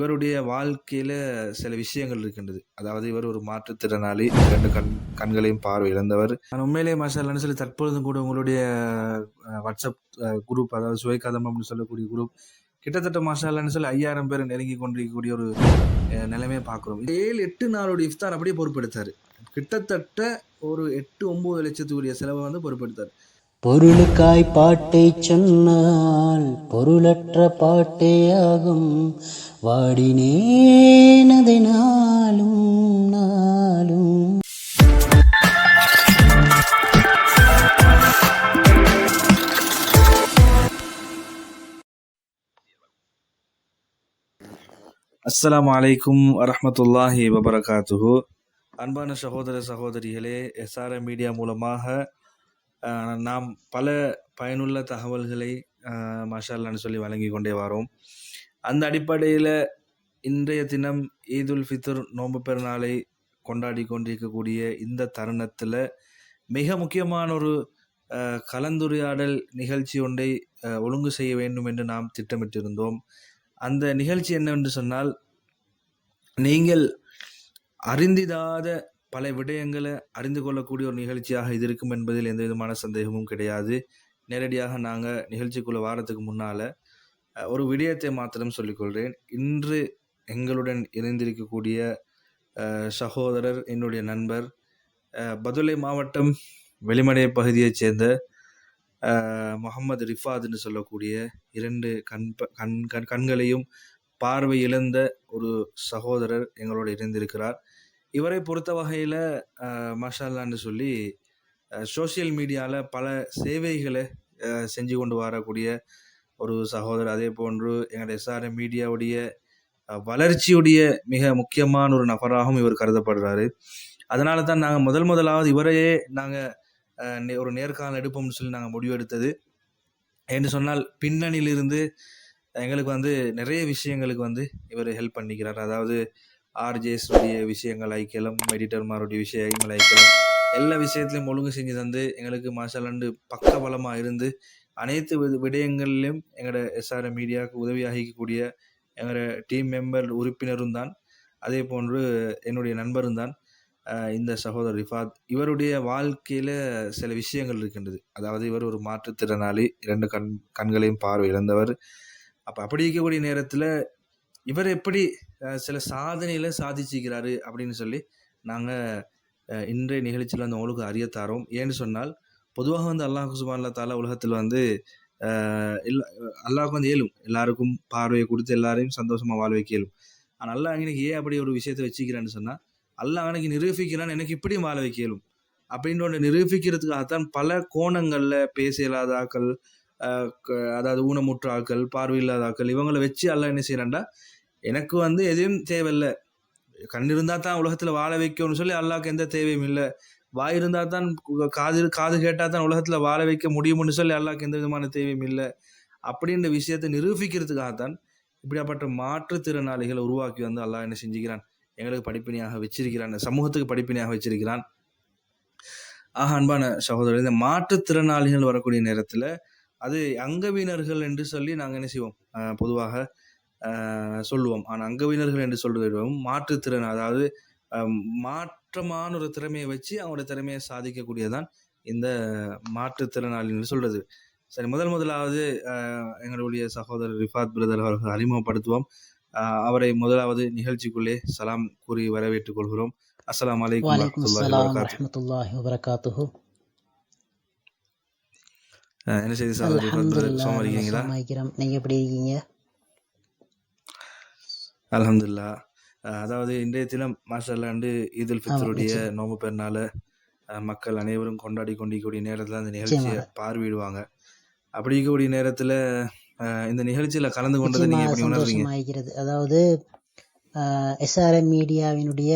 இவருடைய வாழ்க்கையில சில விஷயங்கள் இருக்கின்றது. அதாவது இவர் ஒரு மாற்றுத்திறனாளி, 2 கண்களையும் பார்வை இழந்தவர். நான் உண்மையிலேயே மாஷாஅல்லாஹ்ன்னு சொல்லி தற்பொழுதும் கூட உங்களுடைய வாட்ஸ்அப் குரூப், அதாவது சுவைக்கதம் அப்படின்னு சொல்லக்கூடிய குரூப் கிட்டத்தட்ட மாஷாஅல்லாஹ்ன்னு சொல்லி 5000 பேர் நெருங்கி கொண்டிருக்கக்கூடிய ஒரு நிலைமையை பார்க்குறோம். 7, 8 நாளுடைய இஃப்தார் அப்படியே பொறுப்பெடுத்தாரு. கிட்டத்தட்ட ஒரு 8, 9 லட்சத்துக்குரிய செலவை வந்து பொறுப்பெடுத்தார். பொருளுக்காய் பாட்டை சொன்னால் பொருளற்ற பாட்டேயாகும். வாடினேன் அதை நாளும் நாளும். அஸ்ஸலாமு அலைக்கும் வரஹ்மத்துல்லாஹி வபரகாத்துஹு. அன்பான சகோதர சகோதரிகளே, எஸ்ஆர்எம் மீடியா மூலமாக நாம் பல பயனுள்ள தகவல்களை மாஷாஅல்லாஹ்ன்னு சொல்லி வழங்கி கொண்டே வரோம். அந்த அடிப்படையில் இன்றைய தினம் ஈதுல் ஃபித்ர் நோன்பு பெருநாளை கொண்டாடி கொண்டிருக்கக்கூடிய இந்த தருணத்தில் மிக முக்கியமான ஒரு கலந்துரையாடல் நிகழ்ச்சி ஒன்றை ஒழுங்கு செய்ய வேண்டும் என்று நாம் திட்டமிட்டிருந்தோம். அந்த நிகழ்ச்சி என்னவென்று சொன்னால், நீங்கள் அறிந்திடாத பல விடயங்களை அறிந்து கொள்ளக்கூடிய ஒரு நிகழ்ச்சியாக இது இருக்கும் என்பதில் எந்த விதமான சந்தேகமும் கிடையாது. நேரடியாக நாங்கள் நிகழ்ச்சிக்குள்ள வாரத்துக்கு முன்னால் ஒரு விடயத்தை மாத்திரம் சொல்லிக்கொள்கிறேன். இன்று எங்களுடன் இணைந்திருக்கக்கூடிய சகோதரர், என்னுடைய நண்பர், பதுளை மாவட்டம் வெளிமடை பகுதியைச் சேர்ந்த முகமது ரிஃபாத்னு சொல்லக்கூடிய 2 கண்களையும் பார்வை இழந்த ஒரு சகோதரர் எங்களோடு இணைந்திருக்கிறார். இவரை பொறுத்த வகையில் மாஷாஅல்லாஹ்ன்னு சொல்லி சோஷியல் மீடியாவில் பல சேவைகளை செஞ்சு கொண்டு வரக்கூடிய ஒரு சகோதரர். அதே போன்று எங்களுடைய எஸ்ஆர்எம் மீடியாவுடைய வளர்ச்சியுடைய மிக முக்கியமான ஒரு நபராகவும் இவர் கருதப்படுறாரு. அதனால தான் நாங்கள் முதலாவது இவரையே நாங்கள் ஒரு நேர்காணல் எடுப்போம்னு சொல்லி நாங்கள் முடிவெடுத்தது. என்று சொன்னால், பின்னணியிலிருந்து எங்களுக்கு வந்து நிறைய விஷயங்களுக்கு வந்து இவர் ஹெல்ப் பண்ணிக்கிறார். அதாவது ஆர்ஜேஸுடைய விஷயங்கள் ஐக்கியம், எடிட்டர்மாருடைய விஷயங்கள் ஐக்கியம், எல்லா விஷயத்திலையும் ஒழுங்கு செஞ்சு தந்து எங்களுக்கு மாஷாஅல்லாஹ்ன்னு பக்கபலமாக இருந்து அனைத்து விடயங்களிலும் எங்களோட எஸ்ஆர்எம் மீடியாவுக்கு உதவியாகக்கூடிய எங்களோட டீம் மெம்பர் உறுப்பினரும் தான், அதே போன்று என்னுடைய நண்பரும் தான் இந்த சகோதரர் ரிஃபாத். இவருடைய வாழ்க்கையில் சில விஷயங்கள் இருக்கின்றது. அதாவது இவர் ஒரு மாற்றுத்திறனாளி, 2 கண்களையும் பார்வை இழந்தவர். அப்படி இருக்கக்கூடிய நேரத்தில் இவர் எப்படி சில சாதனைகளை சாதிச்சிக்கிறாரு அப்படின்னு சொல்லி நாங்கள் இன்றைய நிகழ்ச்சியில் வந்து உங்களுக்கு அறியத்தாரோம். ஏன்னு சொன்னால், பொதுவாக வந்து அல்லாஹ் சுப்ஹானஹு வ தஆலா உலகத்தில் வந்து அல்லாஹ்வுக்கு வந்து இயலும் எல்லாருக்கும் பார்வையை கொடுத்து எல்லாரையும் சந்தோஷமாக வாழ வைக்க இயலும். ஆனால் அல்லாஹ் எனக்கு ஏன் அப்படி ஒரு விஷயத்தை வச்சுக்கிறான்னு சொன்னால், அல்லாஹ் எனக்கு நிரூபிக்கிறான் எனக்கு இப்படியும் வாழ வைக்க இயலும் அப்படின்ற ஒன்று நிரூபிக்கிறதுக்காகத்தான் பல கோணங்களில் பேச இயலாத ஆக்கள், அதாவது ஊனமுற்ற ஆக்கள், பார்வையில்லாத ஆக்கள், இவங்களை வச்சு அல்லாஹ் என்ன செய்யறான்டா, எனக்கு வந்து எதையும் தேவையில்லை, கண் இருந்தால் தான் உலகத்தில் வாழ வைக்கணும்னு சொல்லி அல்லாஹ்க்கு எந்த தேவையும் இல்லை, வாய் இருந்தால் தான் காது கேட்டால் தான் உலகத்தில் வாழ வைக்க முடியும்னு சொல்லி அல்லாஹ்க்கு எந்த விதமான தேவையும் இல்லை அப்படின்ற விஷயத்தை நிரூபிக்கிறதுக்காகத்தான் இப்படியாப்பட்ட மாற்றுத்திறனாளிகளை உருவாக்கி வந்து அல்லாஹ் என்ன செஞ்சுக்கிறான், எங்களுக்கு படிப்பினையாக வச்சிருக்கிறான், சமூகத்துக்கு படிப்பினையாக வச்சிருக்கிறான். ஆக அன்பான சகோதரர், இந்த மாற்றுத்திறனாளிகள் வரக்கூடிய நேரத்தில் அது அங்கவினர்கள் என்று சொல்லி நாங்கள் என்ன செய்வோம், பொதுவாக சொல்லுவோம். ஆனால் அங்கவினர்கள் என்று சொல்லுவோம் மாற்றுத்திறன், அதாவது மாற்றமான ஒரு திறமையை வச்சு அவங்களோட திறமையை சாதிக்கக்கூடியதான் இந்த மாற்றுத்திறனாளின்னு சொல்றது. சரி, முதலாவது எங்களுடைய சகோதரர் ரிஃபாத் பிரதர் அவர்கள் அறிமுகப்படுத்துவோம். அவரை முதலாவது நிகழ்ச்சிக்குள்ளே சலாம் கூறி வரவேற்றுக் கொள்கிறோம். அஸ்ஸலாமு அலைக்கும் வரஹ்மத்துல்லாஹி வபரகாத்துஹு. என்ன செய்தி சகோதரர் ரிஃபாத் பிரதர், சும்மா இருக்கீங்களா? நீங்க எப்படி இருக்கீங்க? அல்ஹம்துலில்லாஹ். அதாவது இன்றைய தினம் மாஷாஅல்லாஹ் ஈதுல் ஃபித்ருடைய நோன்பு பெருநாளை மக்கள் அனைவரும் கொண்டாடி கொண்டிருக்கக்கூடிய நேரத்தில் அந்த நிகழ்ச்சியை பார்வையிடுவாங்க. அப்படி இருக்கக்கூடிய நேரத்தில் இந்த நிகழ்ச்சியில் கலந்து கொண்டதை நீங்க எப்படி உணர்றீங்க? அதாவது எஸ்ஆர்எம் மீடியாவினுடைய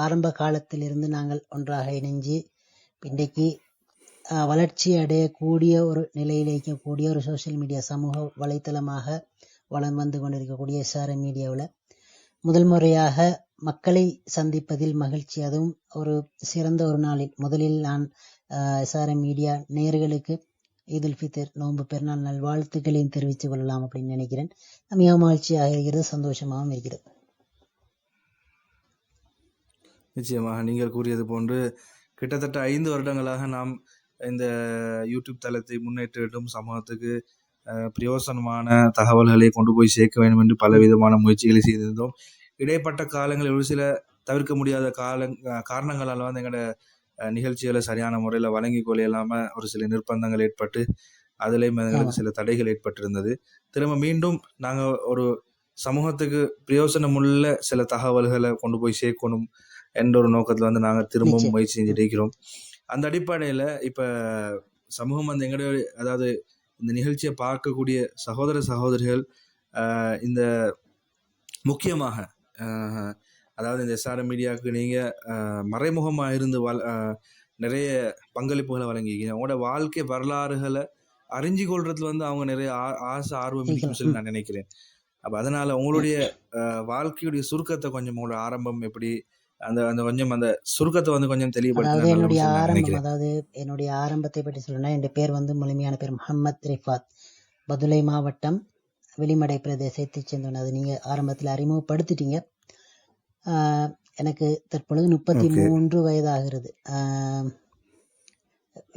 ஆரம்ப காலத்திலிருந்து நாங்கள் ஒன்றாக இணைஞ்சு இன்றைக்கு வளர்ச்சி அடையக்கூடிய ஒரு நிலையில் இருக்கக்கூடிய ஒரு சோசியல் மீடியா சமூக வலைத்தளமாக வளம் வந்து கொண்டிருக்கக்கூடிய எஸ்ஆர்எம் மீடியாவில் முதல் முறையாக மக்களை சந்திப்பதில் மகிழ்ச்சி, அதுவும் ஒரு சிறந்த ஒரு நாளில் முதலில் நான் எஸ்ஆர்எம் மீடியா நேயர்களுக்கு ஈதுல் ஃபித்ர் நோன்பு பெருநாள் நல்வாழ்த்துக்களையும் தெரிவித்துக் கொள்ளலாம் அப்படின்னு நினைக்கிறேன். மிக மகிழ்ச்சியாக இருக்கிறது, சந்தோஷமாகவும் இருக்கிறது. நிச்சயமாக நீங்கள் கூறியது போன்று கிட்டத்தட்ட 5 வருடங்களாக நாம் இந்த யூடியூப் தளத்தை முன்னேற்றிட்டும் சமூகத்துக்கு பிரயோசனமான தகவல்களை கொண்டு போய் சேர்க்க வேண்டும் என்று பலவிதமான முயற்சிகளை செய்திருந்தோம். இடைப்பட்ட காலங்களில் ஒரு சில தவிர்க்க முடியாத காரணங்களால் வந்து எங்களோட நிகழ்ச்சிகளை சரியான முறையில் வழங்கி கொள்ள இல்லாமல் ஒரு சில நிர்பந்தங்கள் ஏற்பட்டு அதுலேயும் எங்களுக்கு சில தடைகள் ஏற்பட்டிருந்தது. திரும்ப மீண்டும் நாங்கள் ஒரு சமூகத்துக்கு பிரயோசனமுள்ள சில தகவல்களை கொண்டு போய் சேர்க்கணும் என்ற ஒரு நோக்கத்தில் வந்து நாங்கள் திரும்பவும் முயற்சி செஞ்சுட்டு இருக்கிறோம். அந்த அடிப்படையில் இப்போ சமூகம் வந்து எங்களுடைய அதாவது இந்த நிகழ்ச்சியை பார்க்கக்கூடிய சகோதர சகோதரிகள் இந்த முக்கியமாக அதாவது இந்த எஸ்ஆர்எம் மீடியாவுக்கு நீங்கள் மறைமுகமாக இருந்து நிறைய பங்களிப்புகளை வழங்கிக்கிறீங்க. அவங்களோட வாழ்க்கை வரலாறுகளை அறிஞ்சு கொள்றதுல வந்து அவங்க நிறைய ஆசை ஆர்வம் இருக்குன்னு சொல்லி நான் நினைக்கிறேன். அப்போ அதனால உங்களுடைய வாழ்க்கையுடைய சுருக்கத்தை கொஞ்சம் உங்களோட ஆரம்பம் எப்படி அந்த அந்த கொஞ்சம் அந்த சுருக்கத்தை வந்து கொஞ்சம் தெளிவுபடுத்த. என்னுடைய ஆரம்பத்தை பற்றி சொல்லணும்னா, என் பேர் வந்து முழுமையான பேர் முஹம்மத் ரிஃபாத், பதுளை மாவட்டம் வெளிமடை பிரதேசத்தை சேர்ந்தவன். அது நீங்க ஆரம்பத்தில் அறிமுகப்படுத்திட்டீங்க. எனக்கு தற்பொழுது 33 வயதாகிறது.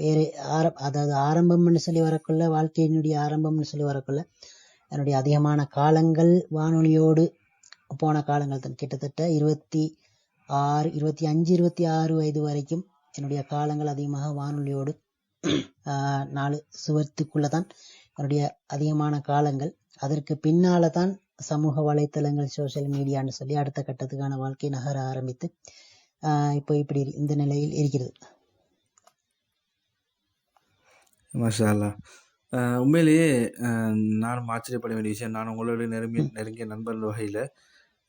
வேறு அதாவது ஆரம்பம்னு சொல்லி வரக்குள்ள, வாழ்க்கையினுடைய ஆரம்பம்னு சொல்லி வரக்குள்ள என்னுடைய அதிகமான காலங்கள் வானொலியோடு போன காலங்கள் தான். கிட்டத்தட்ட 25-26 வயது வரைக்கும் என்னுடைய காலங்கள் அதிகமாக வானொலியோடு 4 சுவர்த்துக்குள்ளதான் என்னுடைய அதிகமான காலங்கள். அதற்கு பின்னால தான் சமூக வலைத்தளங்கள், சோசியல் மீடியான்னு சொல்லி அடுத்த கட்டத்துக்கான வாழ்க்கை நகர ஆரம்பித்து இப்போ இப்படி இந்த நிலையில் இருக்கிறது. மாஷா அல்லாஹ். உண்மையிலேயே நானும் ஆச்சரியப்பட வேண்டிய விஷயம், நான் உங்களோட நெருங்கிய நண்பர்கள் வகையில்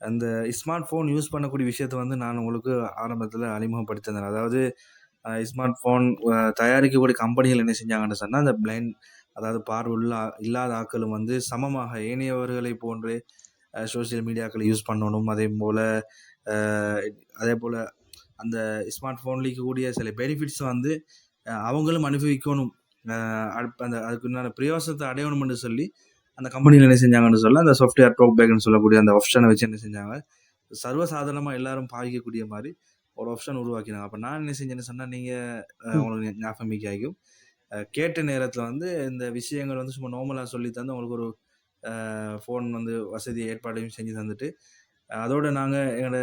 அந்த ஸ்மார்ட் ஃபோன் யூஸ் பண்ணக்கூடிய விஷயத்தை வந்து நான் உங்களுக்கு ஆரம்பத்தில் அறிமுகப்படுத்தினேன். அதாவது ஸ்மார்ட் ஃபோன் தயாரிக்கக்கூடிய கம்பெனிகள் என்ன செஞ்சாங்கன்னு சொன்னால், அந்த பிளைண்ட் அதாவது பார்வை இல்லாத ஆட்களும் வந்து சமமாக ஏனையவர்களை போன்று சோசியல் மீடியாக்களை யூஸ் பண்ணணும். அதே போல் அந்த ஸ்மார்ட் ஃபோனில் இருக்கக்கூடிய சில பெனிஃபிட்ஸ் வந்து அவங்களும் அனுபவிக்கணும், அதுக்கு உண்டான பிரயோசனத்தை அடையணும்னு சொல்லி அந்த கம்பெனியில் என்ன செஞ்சாங்கன்னு சொல்ல, அந்த சாஃப்ட்வேர் டாக் பேக்னு சொல்லக்கூடிய அந்த ஆப்ஷனை வச்சு என்ன செஞ்சாங்க, சர்வசாதாரணமாக எல்லாரும் பாவிக்கக்கூடிய மாதிரி ஒரு ஆப்ஷன் உருவாக்கினாங்க. அப்போ நான் என்ன செஞ்சேன்னு சொன்னால், நீங்கள் உங்களுக்கு ஞாபகம் ஆகியும் கேட்ட நேரத்தில் வந்து இந்த விஷயங்கள் வந்து சும்மா நார்மலாக சொல்லி தந்து உங்களுக்கு ஒரு ஃபோன் வந்து வசதி ஏற்பாடையும் செஞ்சு தந்துட்டு அதோடு நாங்கள் எங்களோட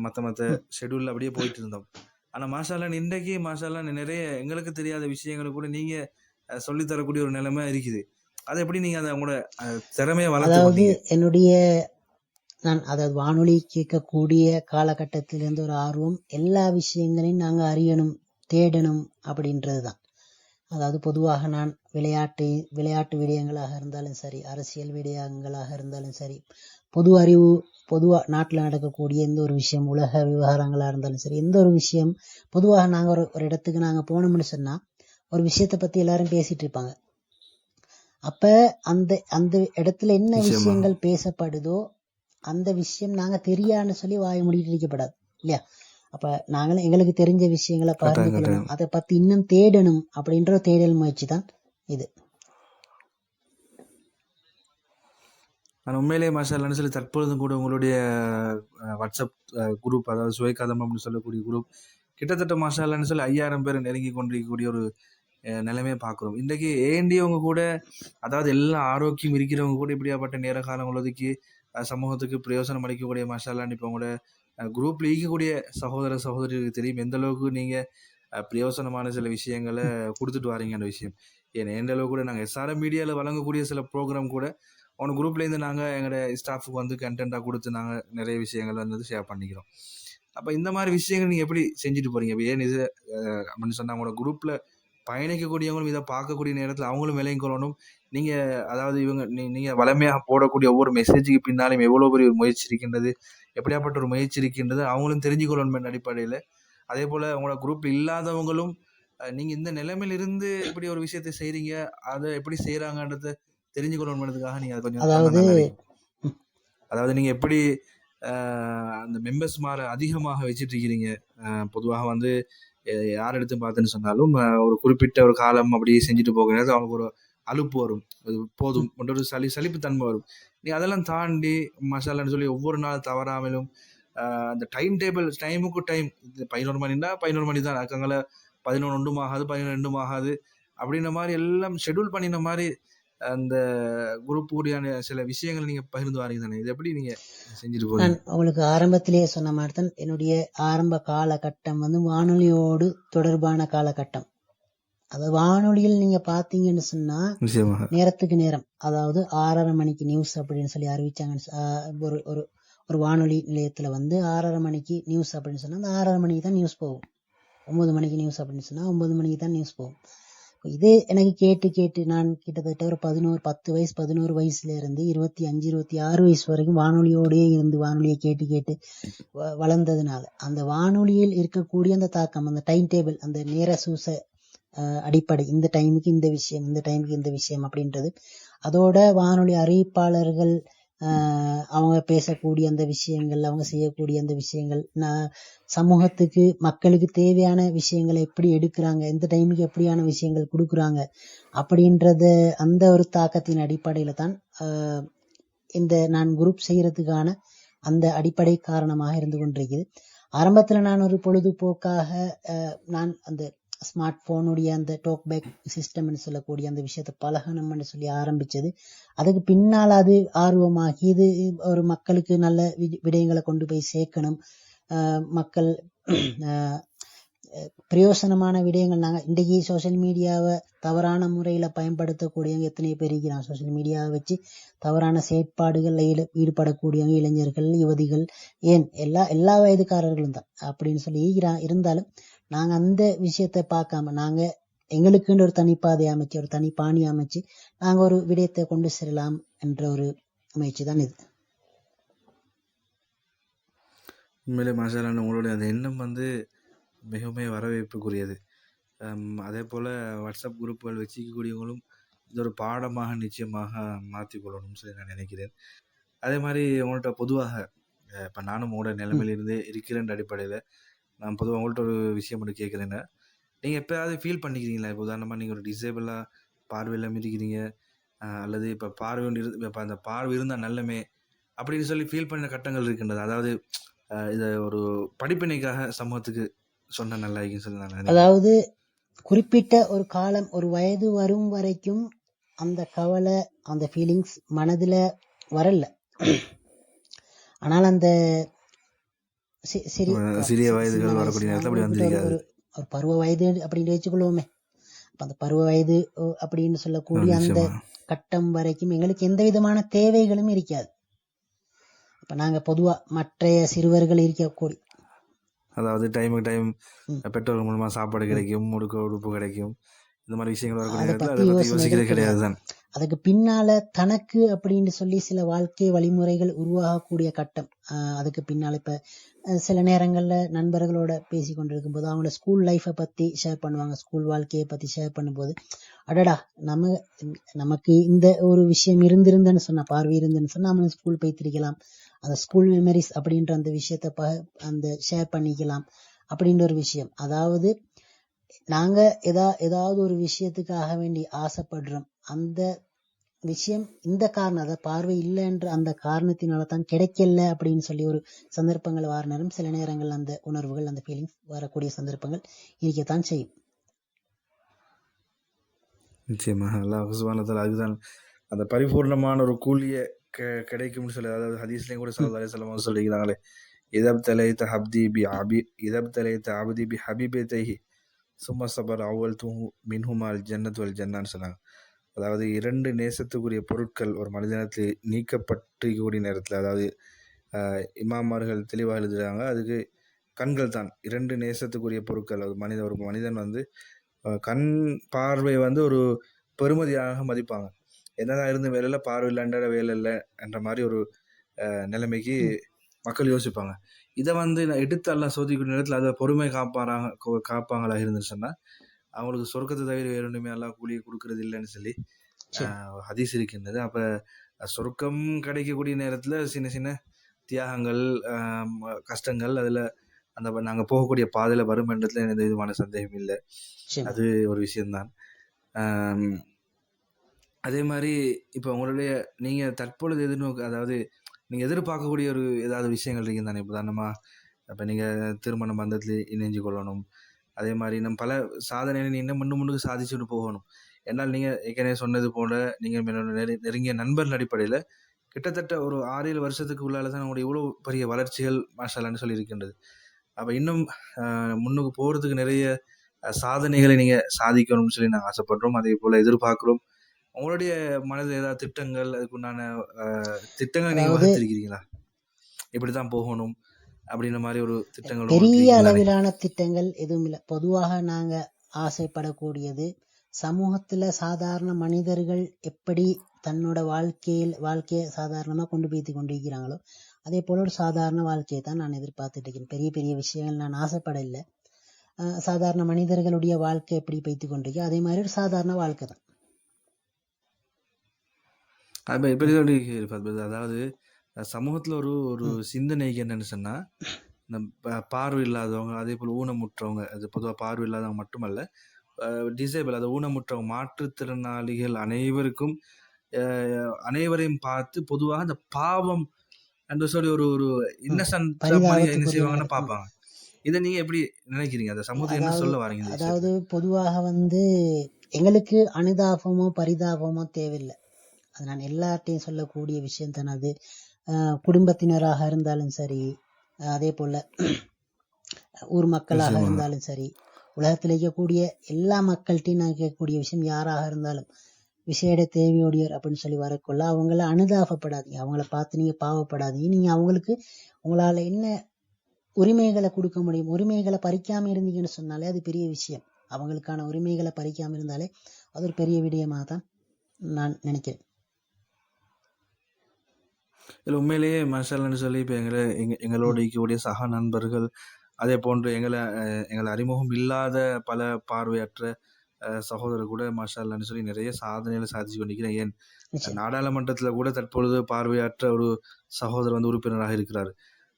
மற்ற ஷெடியூலில் அப்படியே போயிட்டு இருந்தோம். ஆனால் மாஷால்லா இன்றைக்கு மாஷால்லா நிறைய எங்களுக்கு தெரியாத விஷயங்களை கூட நீங்கள் சொல்லித்தரக்கூடிய ஒரு நிலைமை இருக்குது. அதை எப்படி நீங்கள் அதை உங்களோட திறமையை வளர்த்து நான் அதாவது வானொலி கேட்கக்கூடிய காலகட்டத்திலிருந்து ஒரு ஆர்வம், எல்லா விஷயங்களையும் நாங்கள் அறியணும், தேடணும் அப்படின்றது தான். அதாவது பொதுவாக நான் விளையாட்டு விடயங்களாக இருந்தாலும் சரி, அரசியல் விடயங்களாக இருந்தாலும் சரி, பொதுவாக நாட்டில் நடக்கக்கூடிய எந்த ஒரு விஷயம், உலக விவகாரங்களாக இருந்தாலும் சரி, எந்த ஒரு விஷயம் பொதுவாக நாங்கள் ஒரு இடத்துக்கு நாங்கள் போனோம்னு சொன்னால் ஒரு விஷயத்தை பற்றி எல்லாரும் பேசிட்டு இருப்பாங்க. அப்ப அந்த இடத்துல என்ன விஷயங்கள் பேசப்படுதோ அந்த விஷயம் நாங்க தெரியான்னு சொல்லி வாய மூடிட்டு இருக்கப்படாது இல்லையா? அப்ப நாங்களும் எங்களுக்கு தெரிஞ்ச விஷயங்களை பகிர்ந்துக்கணும், அதை பத்தி இன்னும் தேடணும் அப்படின்ற தேடல் முயற்சி தான் இது. நான் உண்மையிலேயே மாஷால்லான்னு சொல்லி தற்பொழுதும் கூட உங்களுடைய வாட்ஸ்அப் குரூப், அதாவது சுவைக்காதம் அப்படின்னு சொல்லக்கூடிய குரூப் கிட்டத்தட்ட மாஷால்லான்னு சொல்லி 5000 பேர் நெருங்கி கொண்டிருக்கக்கூடிய ஒரு நிலைமையை பார்க்குறோம். இன்றைக்கு ஏண்டியவங்க கூட, அதாவது எல்லா ஆரோக்கியம் இருக்கிறவங்க கூட இப்படியாப்பட்ட நேர காலம் ஒதுக்கி சமூகத்துக்கு பிரயோசனம் அளிக்கக்கூடிய மாஷால்லான்னு இப்போ கூட குரூப்பில் ஈக்கக்கூடிய சகோதர சகோதரிகளுக்கு தெரியும் எந்த அளவுக்கு நீங்கள் பிரயோசனமான சில விஷயங்களை கொடுத்துட்டு வாரீங்கன்ற விஷயம். ஏன்னா எந்த அளவுக்கு கூட நாங்கள் எஸ்ஆர்எம் மீடியாவில் வழங்கக்கூடிய சில ப்ரோக்ராம் கூட அவன குரூப்லேருந்து நாங்கள் எங்களோட ஸ்டாஃபுக்கு வந்து கண்டென்ட்டாக கொடுத்து நாங்கள் நிறைய விஷயங்கள் வந்து ஷேர் பண்ணிக்கிறோம். அப்போ இந்த மாதிரி விஷயங்கள் நீங்கள் எப்படி செஞ்சுட்டு போகிறீங்க? இப்போ ஏன் இது அப்படின்னு சொன்னால், அவங்களோட குரூப்பில் பயணிக்கக்கூடியவங்களும் இதை பார்க்கக்கூடிய நேரத்தில் அவங்களும் விலையும் கொள்ளணும். நீங்கள் அதாவது நீங்கள் வளமையாக போடக்கூடிய ஒவ்வொரு மெசேஜுக்கு பின்னாலும் எவ்வளோ பெரிய ஒரு முயற்சி இருக்கின்றது, எப்படியாப்பட்ட ஒரு முயற்சி இருக்கின்றது அவங்களும் தெரிஞ்சுக்கொள்ளணும் அடிப்படையில். அதே போல் அவங்களோட குரூப்பில் இல்லாதவங்களும் நீங்கள் இந்த நிலைமையில இருந்து இப்படி ஒரு விஷயத்தை செய்கிறீங்க, அதை எப்படி செய்கிறாங்கன்றத தெரிஞ்சுக்கொள்ளணுன்றதுக்காக நீங்கள் அதை கொஞ்சம் அதாவது நீங்கள் எப்படி அந்த மெம்பர்ஸ் அதிகமாக வச்சுட்டு இருக்கிறீங்க? பொதுவாக வந்து யார் எடுத்து பார்த்தேன்னு சொன்னாலும் ஒரு குறிப்பிட்ட ஒரு காலம் அப்படி செஞ்சுட்டு போக நேரத்தில் அவங்களுக்கு ஒரு அலுப்பு வரும், அது போதும் ஒரு சலிப்பு தன்மை வரும். நீ அதெல்லாம் தாண்டி மசாலான்னு சொல்லி ஒவ்வொரு நாள் தவறாமலும் அந்த டைம் டேபிள் டைமுக்கு டைம் 11 மணின்னா 11 மணி தான் அக்கங்களை 11 ஆகாது 12 ஆகாது அப்படின்ற மாதிரி எல்லாம் ஷெட்யூல் பண்ணின மாதிரி அந்த குரூப் கூடியான சில விஷயங்கள் நீங்க பகிர்ந்து வாரீங்க தானே, இது எப்படி நீங்க செஞ்சுட்டு போறீங்க? நான் உங்களுக்கு ஆரம்பத்திலேயே சொன்ன மாதிரி தான் என்னுடைய ஆரம்ப காலகட்டம் வானொலியோடு தொடர்பான காலகட்டம். அதாவது வானொலியில் நீங்க பாத்தீங்கன்னு சொன்னா நேரத்துக்கு நேரம், அதாவது 6:30 மணிக்கு நியூஸ் அப்படின்னு சொல்லி அறிவிச்சாங்க. ஒரு ஒரு ஒரு வானொலி நிலையத்துல 6:30 மணிக்கு நியூஸ் அப்படின்னு சொன்னா அந்த 6:30 மணிக்கு தான் நியூஸ் போகும். 9 மணிக்கு நியூஸ் அப்படின்னு சொன்னா 9 மணிக்கு தான் நியூஸ் போகும். இது எனக்கு கேட்டு கேட்டு நான் கிட்டத்தட்ட ஒரு 11 வயசுல இருந்து 25 26 வயசு வரைக்கும் வானொலியோடயே இருந்து வானொலியை கேட்டு கேட்டு வளர்ந்ததுனால அந்த வானொலியில் இருக்கக்கூடிய அந்த தாக்கம், அந்த டைம் டேபிள், அந்த நேர சூச அடிப்படை, இந்த டைமுக்கு இந்த விஷயம், இந்த டைமுக்கு இந்த விஷயம் அப்படின்றது, அதோட வானொலி அறிவிப்பாளர்கள் அவங்க பேசக்கூடிய அந்த விஷயங்கள், அவங்க செய்யக்கூடிய அந்த விஷயங்கள், சமூகத்துக்கு மக்களுக்கு தேவையான விஷயங்களை எப்படி எடுக்கிறாங்க, எந்த டைமுக்கு எப்படியான விஷயங்கள் கொடுக்குறாங்க அப்படின்றத அந்த ஒரு தாக்கத்தின் அடிப்படையில தான் இந்த நான் குரூப் செய்யறதுக்கான அந்த அடிப்படை காரணமாக இருந்து கொண்டிருக்குது. ஆரம்பத்துல நான் ஒரு பொழுதுபோக்காக நான் அந்த ஸ்மார்ட் போனுடைய அந்த டாக் பேக் சிஸ்டம்னு சொல்லக்கூடிய அந்த விஷயத்தை பழகணும்னு சொல்லி ஆரம்பிச்சது. அதுக்கு பின்னால் அது ஆர்வமாகி இது ஒரு மக்களுக்கு நல்ல விடயங்களை கொண்டு போய் சேர்க்கணும், மக்கள் பிரயோசனமான விடயங்கள். நாங்கள் இன்றைக்கு சோசியல் மீடியாவை தவறான முறையில் பயன்படுத்தக்கூடியவங்க எத்தனை பேர் இருக்கிறாங்க. சோசியல் மீடியாவை வச்சு தவறான செயற்பாடுகளில் ஈடுபடக்கூடியவங்க இளைஞர்கள், யுவதிகள், ஏன் எல்லா வயதுக்காரர்களும் தான் அப்படின்னு சொல்லி இருந்தாலும் நாங்கள் அந்த விஷயத்தை பார்க்காம நாங்கள் எங்களுக்குன்னு ஒரு தனிப்பாதை அமைச்சு, ஒரு தனி பாணி அமைச்சு நாங்கள் ஒரு விடயத்தை கொண்டு செல்லலாம் என்ற ஒரு முயற்சி தான் இது. உண்மையிலே மாஷால்லாஹ் உங்களுடைய அந்த எண்ணம் மிகவும் வரவேற்புக்குரியது. அதே போல் வாட்ஸ்அப் குரூப்புகள் வச்சுக்கக்கூடியவங்களும் இது ஒரு பாடமாக நிச்சயமாக மாற்றிக்கொள்ளணும்னு சொல்லி நான் நினைக்கிறேன். அதே மாதிரி உங்கள்கிட்ட பொதுவாக இப்போ நானும் உங்களோட நிலைமையிலிருந்து இருக்கிறேன் அடிப்படையில் நான் பொதுவாக உங்கள்கிட்ட ஒரு விஷயம் மட்டும் கேட்குறேன்னா, நீங்கள் எப்போயாவது ஃபீல் பண்ணிக்கிறீங்களா? இப்போ உதாரணமாக நீங்கள் ஒரு டிசேபிளாக பார்வையில்லாமல் இருக்கிறீங்க, அல்லது இப்போ இப்போ அந்த பார்வை இருந்தால் நல்லமே அப்படின்னு சொல்லி ஃபீல் பண்ண கட்டங்கள் இருக்கின்றது. அதாவது இதை ஒரு படிப்பினைக்காக சமூகத்துக்கு சொன்ன நல்லா இருக்குன்னு சொல்லி நான் நினைக்கிறேன். அதாவது குறிப்பிட்ட ஒரு காலம், ஒரு வயது வரும் வரைக்கும் அந்த கவலை, அந்த ஃபீலிங்ஸ் மனதுல வரல. ஆனால் அந்த சிறிய வயதுகள் வரக்கூடிய நேரத்தில் அப்படி வந்திருக்காது. ஒரு பருவ வயது அப்படின்னு வச்சுக்கொள்வோமே, அந்த பருவ வயது அப்படின்னு சொல்லக்கூடிய அந்த கட்டம் வரைக்கும் எங்களுக்கு எந்த விதமான தேவைகளும் இருக்காது. இப்ப நாங்க பொதுவா மற்றைய சிறுவர்கள் இருக்கக்கூடிய, அதாவது டைமுக்கு டைம் பெற்றோர்கள் மூலமா சாப்பாடு கிடைக்கும், உடுப்பு கிடைக்கும், இந்த மாதிரி விஷயங்கள் வரக்கூடிய கிடையாது தான். அதுக்கு பின்னால தனக்கு அப்படின்னு சொல்லி சில வாழ்க்கை வழிமுறைகள் உருவாகக்கூடிய கட்டம். அதுக்கு பின்னால இப்ப சில நேரங்கள்ல நண்பர்களோட பேசி கொண்டிருக்கும் போது அவங்களோட ஸ்கூல் லைஃபை பத்தி ஷேர் பண்ணுவாங்க, ஸ்கூல் வாழ்க்கையை பத்தி ஷேர் பண்ணும்போது, அடடா நமக்கு இந்த ஒரு விஷயம் இருந்திருந்தேன்னு சொன்னா, பார்வை இருந்துன்னு சொன்னா நம்ம ஸ்கூல் போய்த்திருக்கலாம், அந்த ஸ்கூல் மெமரிஸ் அப்படின்ற அந்த விஷயத்த அந்த ஷேர் பண்ணிக்கலாம் அப்படின்ற ஒரு விஷயம். அதாவது நாங்க ஏதாவது ஒரு விஷயத்துக்காக வேண்டி ஆசைப்படுறோம், அந்த விஷயம் இந்த காரணம், அதை பார்வை இல்லைன்ற அந்த காரணத்தினால தான் கிடைக்கல அப்படின்னு சொல்லி ஒரு சந்தர்ப்பங்கள் வர நேரம், சில நேரங்கள் அந்த உணர்வுகள், அந்த ஃபீலிங்ஸ் வரக்கூடிய சந்தர்ப்பங்கள் இருக்கத்தான் செய்யும். நிச்சயமாக அல்லாஹ் சுப்ஹானஹு வ தஆலா அதுதான் அந்த பரிபூர்ணமான ஒரு கூலியை கிடைக்கும்னு சொல்லி, அதாவது ஹதீஸ்லையும் கூட ஸல்லல்லாஹு அலைஹி வஸல்லம் சொல்லிக்கிறாங்களே, இதப்தலைத அப்தி பி ஹபீபத்தைஹி சும்ம சபர் அவ்வல் தூ மின்ஹுமால் ஜன்னத் வல் ஜன்னான்னு சொன்னாங்க. அதாவது 2 நேசத்துக்குரிய பொருட்கள் ஒரு மனிதனத்தில் நீக்கப்பட்டிருக்கக்கூடிய நேரத்தில், அதாவது இமாமார்கள் தெளிவாக எழுதுகிறாங்க, அதுக்கு கண்கள் தான் 2 நேசத்துக்குரிய பொருட்கள். ஒரு மனிதன் கண் பார்வை ஒரு பெருமதியாக மதிப்பாங்க. என்னதான் இருந்து வேலையில் பார்வை இல்லைன்ற வேலை இல்லை என்ற மாதிரி ஒரு நிலைமைக்கு மக்கள் யோசிப்பாங்க. இதை எடுத்து எல்லாம் சோதிக்கிற நேரத்தில் அதை பொறுமை காப்பாங்களா இருந்துன்னு சொன்னால் அவங்களுக்கு சொர்க்கத்தை தவிர வேற ஒன்றுமே எல்லாம் கூலியை கொடுக்கறது இல்லைன்னு சொல்லி ஹதீஸ் இருக்கின்றது. அப்போ சொர்க்கம் கிடைக்கக்கூடிய நேரத்தில் சின்ன சின்ன தியாகங்கள், கஷ்டங்கள், அதில் நாங்கள் போகக்கூடிய பாதையில் வரும் என்றதுல எந்த விதமான சந்தேகம் இல்லை. நிச்சயமா. அது ஒரு விஷயம்தான். ஆம், அதே மாதிரி இப்போ உங்களுடைய நீங்கள் தற்பொழுது அதாவது நீங்கள் எதிர்பார்க்கக்கூடிய ஒரு ஏதாவது விஷயங்கள் இருக்குன்னு தானே. உதாரணமாக இப்போ நீங்கள் திருமண பந்தத்தில் இணைஞ்சு கொள்ளணும். அதே மாதிரி நம்ம பல சாதனைகளை நீ இன்னும் முன்னுக்கு சாதிச்சுட்டு போகணும். என்னால் நீங்கள் ஏற்கனவே சொன்னது போல நீங்கள் நெருங்கிய நண்பர்கள் அடிப்படையில் கிட்டத்தட்ட ஒரு 6-7 வருஷத்துக்கு உள்ளால தான் நம்மளுடைய இவ்வளோ பெரிய வளர்ச்சிகள் மாஷால்லான்னு சொல்லி இருக்கின்றது. அப்போ இன்னும் முன்னுக்கு போகிறதுக்கு நிறைய சாதனைகளை நீங்கள் சாதிக்கணும்னு சொல்லி நாங்கள் ஆசைப்படுறோம். அதே போல் எதிர்பார்க்குறோம். உங்களுடைய மனதில் ஏதாவது திட்டங்கள், அதுக்குண்டான திட்டங்களை நீங்கள் அதாவது வகுத்திருக்கிறீங்களா? இப்படி தான் போகணும் அப்படின்ற மாதிரி ஒரு திட்டங்கள் பெரிய உங்களுக்கு இருக்குதானே? அளவிலான திட்டங்கள் எதுவும் இல்லை. பொதுவாக நாங்க ஆசைப்படக்கூடியது சமூகத்துல சாதாரண மனிதர்கள் எப்படி தன்னோட வாழ்க்கையை சாதாரணமா கொண்டு போய்த்து கொண்டிருக்கிறாங்களோ அதே போல ஒரு சாதாரண வாழ்க்கையை தான் நான் எதிர்பார்த்துட்டு இருக்கேன். பெரிய பெரிய விஷயங்கள் நான் ஆசைப்படல. சாதாரண மனிதர்களுடைய வாழ்க்கை எப்படி பைத்து கொண்டிருக்கோ அதே மாதிரி ஒரு சாதாரண வாழ்க்கை தான். அப்போ எப்படி சொல்லி அதாவது சமூகத்தில் ஒரு சிந்தனைக்கு என்னன்னு சொன்னால், இந்த பார்வை இல்லாதவங்க, அதே போல் ஊனமுற்றவங்க, அது பொதுவாக பார்வை இல்லாதவங்க மட்டுமல்ல, டிசேபிள், அது ஊனமுற்றவங்க, மாற்றுத்திறனாளிகள் அனைவரையும் பார்த்து பொதுவாக அந்த பாவம் என்று சொல்லி ஒரு இன்னசென்ட் என்ன செய்வாங்கன்னு பார்ப்பாங்க. இதை நீங்க எப்படி நினைக்கிறீங்க? அந்த சமூகத்தை என்ன சொல்ல வரீங்க? அதாவது பொதுவாக எங்களுக்கு அனுதாபமோ பரிதாபமோ தேவையில்லை. அது நான் எல்லார்ட்டையும் சொல்லக்கூடிய விஷயம் தானே. அது குடும்பத்தினராக இருந்தாலும் சரி, அதே போல ஊர் மக்களாக இருந்தாலும் சரி, உலகத்தில் இருக்கக்கூடிய எல்லா மக்கள்கிட்டையும் நான் கேட்கக்கூடிய விஷயம், யாராக இருந்தாலும் விசேட தேவையோடியர் அப்படின்னு சொல்லி வரக்குள்ள அவங்கள அனுதாபப்படாதீங்க, அவங்கள பார்த்து நீங்க பாவப்படாதீங்க. நீங்க அவங்களுக்கு உங்களால என்ன உரிமைகளை கொடுக்க முடியும், உரிமைகளை பறிக்காம இருந்தீங்கன்னு சொன்னாலே அது பெரிய விஷயம். அவங்களுக்கான உரிமைகளை பறிக்காம இருந்தாலே அது ஒரு பெரிய விடயமாக தான் நான் நினைக்கிறேன். இல்லை, உண்மையிலேயே மாஷால்லான்னு சொல்லி இப்போ எங்களோட இருக்கக்கூடிய சக நண்பர்கள், அதே போன்று எங்களை அறிமுகம் இல்லாத பல பார்வையற்ற சகோதரர் கூட மாஷால்லான்னு சொல்லி நிறைய சாதனைகளை சாதிச்சு கொண்டிருக்கிறேன். ஏன் நாடாளுமன்றத்தில் கூட தற்பொழுது பார்வையற்ற ஒரு சகோதரர் உறுப்பினராக இருக்கிறார்.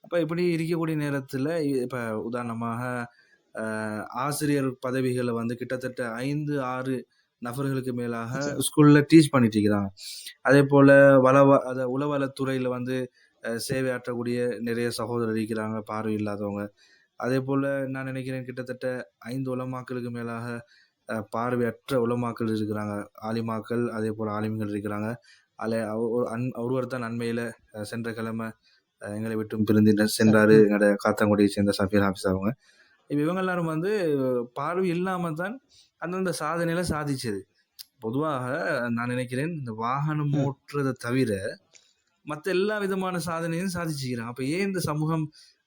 அப்போ இப்படி இருக்கக்கூடிய நேரத்தில் இப்போ உதாரணமாக ஆசிரியர் பதவிகளை கிட்டத்தட்ட 5-6 நபர்களுக்கு மேலாக ஸ்கூல்ல டீச் பண்ணிட்டு இருக்கிறாங்க. அதே போல உளவளத்துறையில சேவையாற்றக்கூடிய நிறைய சகோதரர் இருக்கிறாங்க, பார்வை இல்லாதவங்க. அதே போல நான் நினைக்கிறேன் கிட்டத்தட்ட 5 உலமாக்களுக்கு மேலாக பார்வையற்ற உலமாக்கள் இருக்கிறாங்க, ஆலிமாக்கள், அதே போல ஆலிம்கள் இருக்கிறாங்க. ஒருவர் தான் அண்மையில சென்ற கிழமை எங்களை விட்டும் பிரிந்து சென்றாரு, எங்களோட காத்தாங்குடியை சேர்ந்த சஃபீர் ஹாஃபிஸ் அவங்க. இவங்க எல்லாரும் பார்வை இல்லாம தான் அந்தந்த சாதனையில சாதிச்சது. பொதுவாக நான் நினைக்கிறேன் இந்த வாகனம் ஓட்டுறதை தவிர மற்ற எல்லா விதமான சாதனையும் சாதிச்சுக்கிறாங்க. அப்ப ஏன் இந்த சமூகம்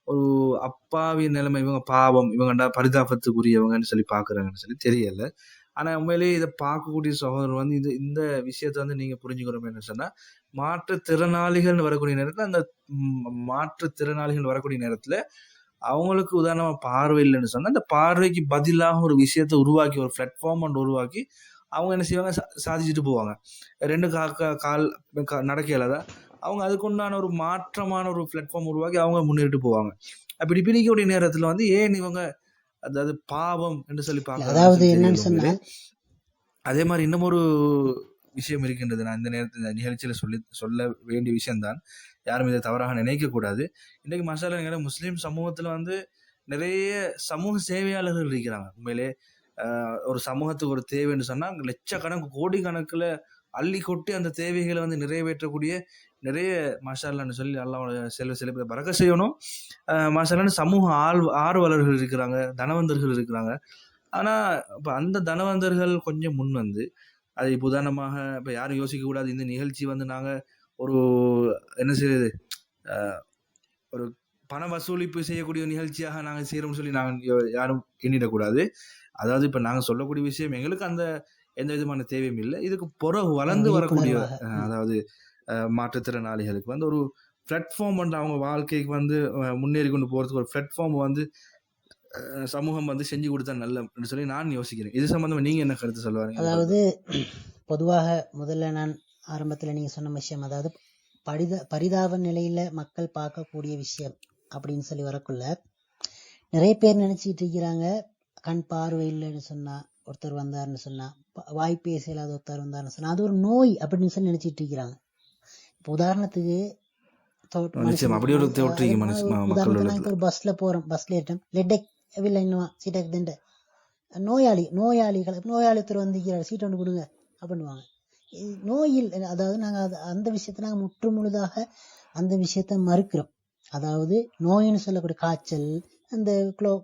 ஒரு அப்பாவி நிலைமை, இவங்க பாவம், இவங்கண்டா பரிதாபத்துக்குரியவங்கன்னு சொல்லி பாக்குறாங்கன்னு சொல்லி தெரியல. ஆனா உண்மையிலேயே இதை பார்க்கக்கூடிய சகோதரர் இந்த விஷயத்த நீங்க புரிஞ்சுக்கணும் என்ன சொன்னா, மாற்றுத்திறனாளிகள் வரக்கூடிய நேரத்துல அந்த மாற்றுத்திறனாளிகள் வரக்கூடிய நேரத்துல அவங்களுக்கு உதாரணமா பார்வை இல்லைன்னு சொன்னா, அந்த பார்வைக்கு பதிலாக ஒரு விஷயத்தை உருவாக்கி, ஒரு பிளாட்ஃபார்ம் ஒன்று உருவாக்கி அவங்க என்ன செய்வாங்க, சாதிச்சுட்டு போவாங்க. 2 கால் நடக்க இயலாத அவங்க அதுக்குண்டான ஒரு மாற்றமான ஒரு பிளாட்ஃபார்ம் உருவாக்கி அவங்க முன்னேறிட்டு போவாங்க. அப்படி பிரிக்கக்கூடிய நேரத்துல ஏன் இவங்க அதாவது பாவம் என்று சொல்லி பார்க்க. அதே மாதிரி இன்னும் ஒரு விஷயம் இருக்கின்றது. நான் இந்த நேரத்தில் இந்த நிகழ்ச்சியில சொல்ல வேண்டிய விஷயம்தான், யாரும் இதை தவறாக நினைக்க கூடாது. இன்னைக்கு மசாலா முஸ்லீம் சமூகத்துல நிறைய சமூக சேவையாளர்கள் இருக்கிறாங்க. உண்மையிலே ஒரு சமூகத்துக்கு ஒரு தேவைன்னு சொன்னா லட்சக்கணக்கு கோடிக்கணக்கில் அள்ளி கொட்டி அந்த தேவைகளை நிறைவேற்றக்கூடிய நிறைய மாஷால்லான்னு சொல்லி அல்லாஹ்வோட செல்வ பறக்க செய்யணும். மாஷால்லான்னு சமூக ஆர்வலர்கள் இருக்கிறாங்க, தனவந்தர்கள் இருக்கிறாங்க. ஆனா இப்ப அந்த தனவந்தர்கள் கொஞ்சம் முன் அது இப்போ உதாரணமாக இப்ப யாரும் யோசிக்க கூடாது, இந்த நிகழ்ச்சி நாங்க ஒரு என்ன செய்யுது ஒரு பண வசூலிப்பு செய்யக்கூடிய நிகழ்ச்சியாக நாங்க செய்யறோம்னு சொல்லி நாங்க யாரும் எண்ணிடக்கூடாது. அதாவது இப்ப நாங்க சொல்லக்கூடிய விஷயம் எங்களுக்கு அந்த எந்த விதமான தேவையும் இல்லை. இதுக்கு பிறகு வளர்ந்து வரக்கூடிய அதாவது மாற்றுத்திறனாளிகளுக்கு ஒரு பிளாட்ஃபார்ம் அவங்க வாழ்க்கைக்கு முன்னேறி கொண்டு போறதுக்கு ஒரு பிளாட்ஃபார்ம் சமூகம் செஞ்சு கொடுத்தா நல்ல சொல்லி நான் யோசிக்கிறேன். இது சம்பந்தமா நீங்க என்ன கருத்து சொல்லுவாங்க? அதாவது பொதுவாக முதல்ல நான் ஆரம்பத்துல நீங்க சொன்ன விஷயம், அதாவது பரிதாப நிலையில மக்கள் பார்க்கக்கூடிய விஷயம் அப்படின்னு சொல்லி வரக்குள்ள, நிறைய பேர் நினைச்சிட்டு இருக்கிறாங்க கண் பார்வை இல்லைன்னு சொன்னா ஒருத்தர் வந்தாருன்னு சொன்னா வாய் பேச இல்லாத ஒருத்தர் வந்தாருன்னு சொன்னா அது ஒரு நோய் அப்படின்னு சொல்லி நினைச்சிட்டு இருக்கிறாங்க. இப்போ உதாரணத்துக்கு நிச்சயம் அப்படி ஒரு தோற்றிக்கு உதாரணத்துக்கு நான் இப்போ ஒரு பஸ்ல போறோம், பஸ்ல ஏற்றம் லெட்டெக் இல்லை இன்னும் சீட்டக் திண்ட நோயாளிகள் வந்திருக்கிறார் சீட் ஒன்று கொடுங்க அப்படின்னுவாங்க. நோயில் அதாவது நாங்கள் அந்த விஷயத்த நாங்கள் முற்று முழுதாக அந்த விஷயத்த மறுக்கிறோம். அதாவது நோயின்னு சொல்லக்கூடிய காய்ச்சல், அந்த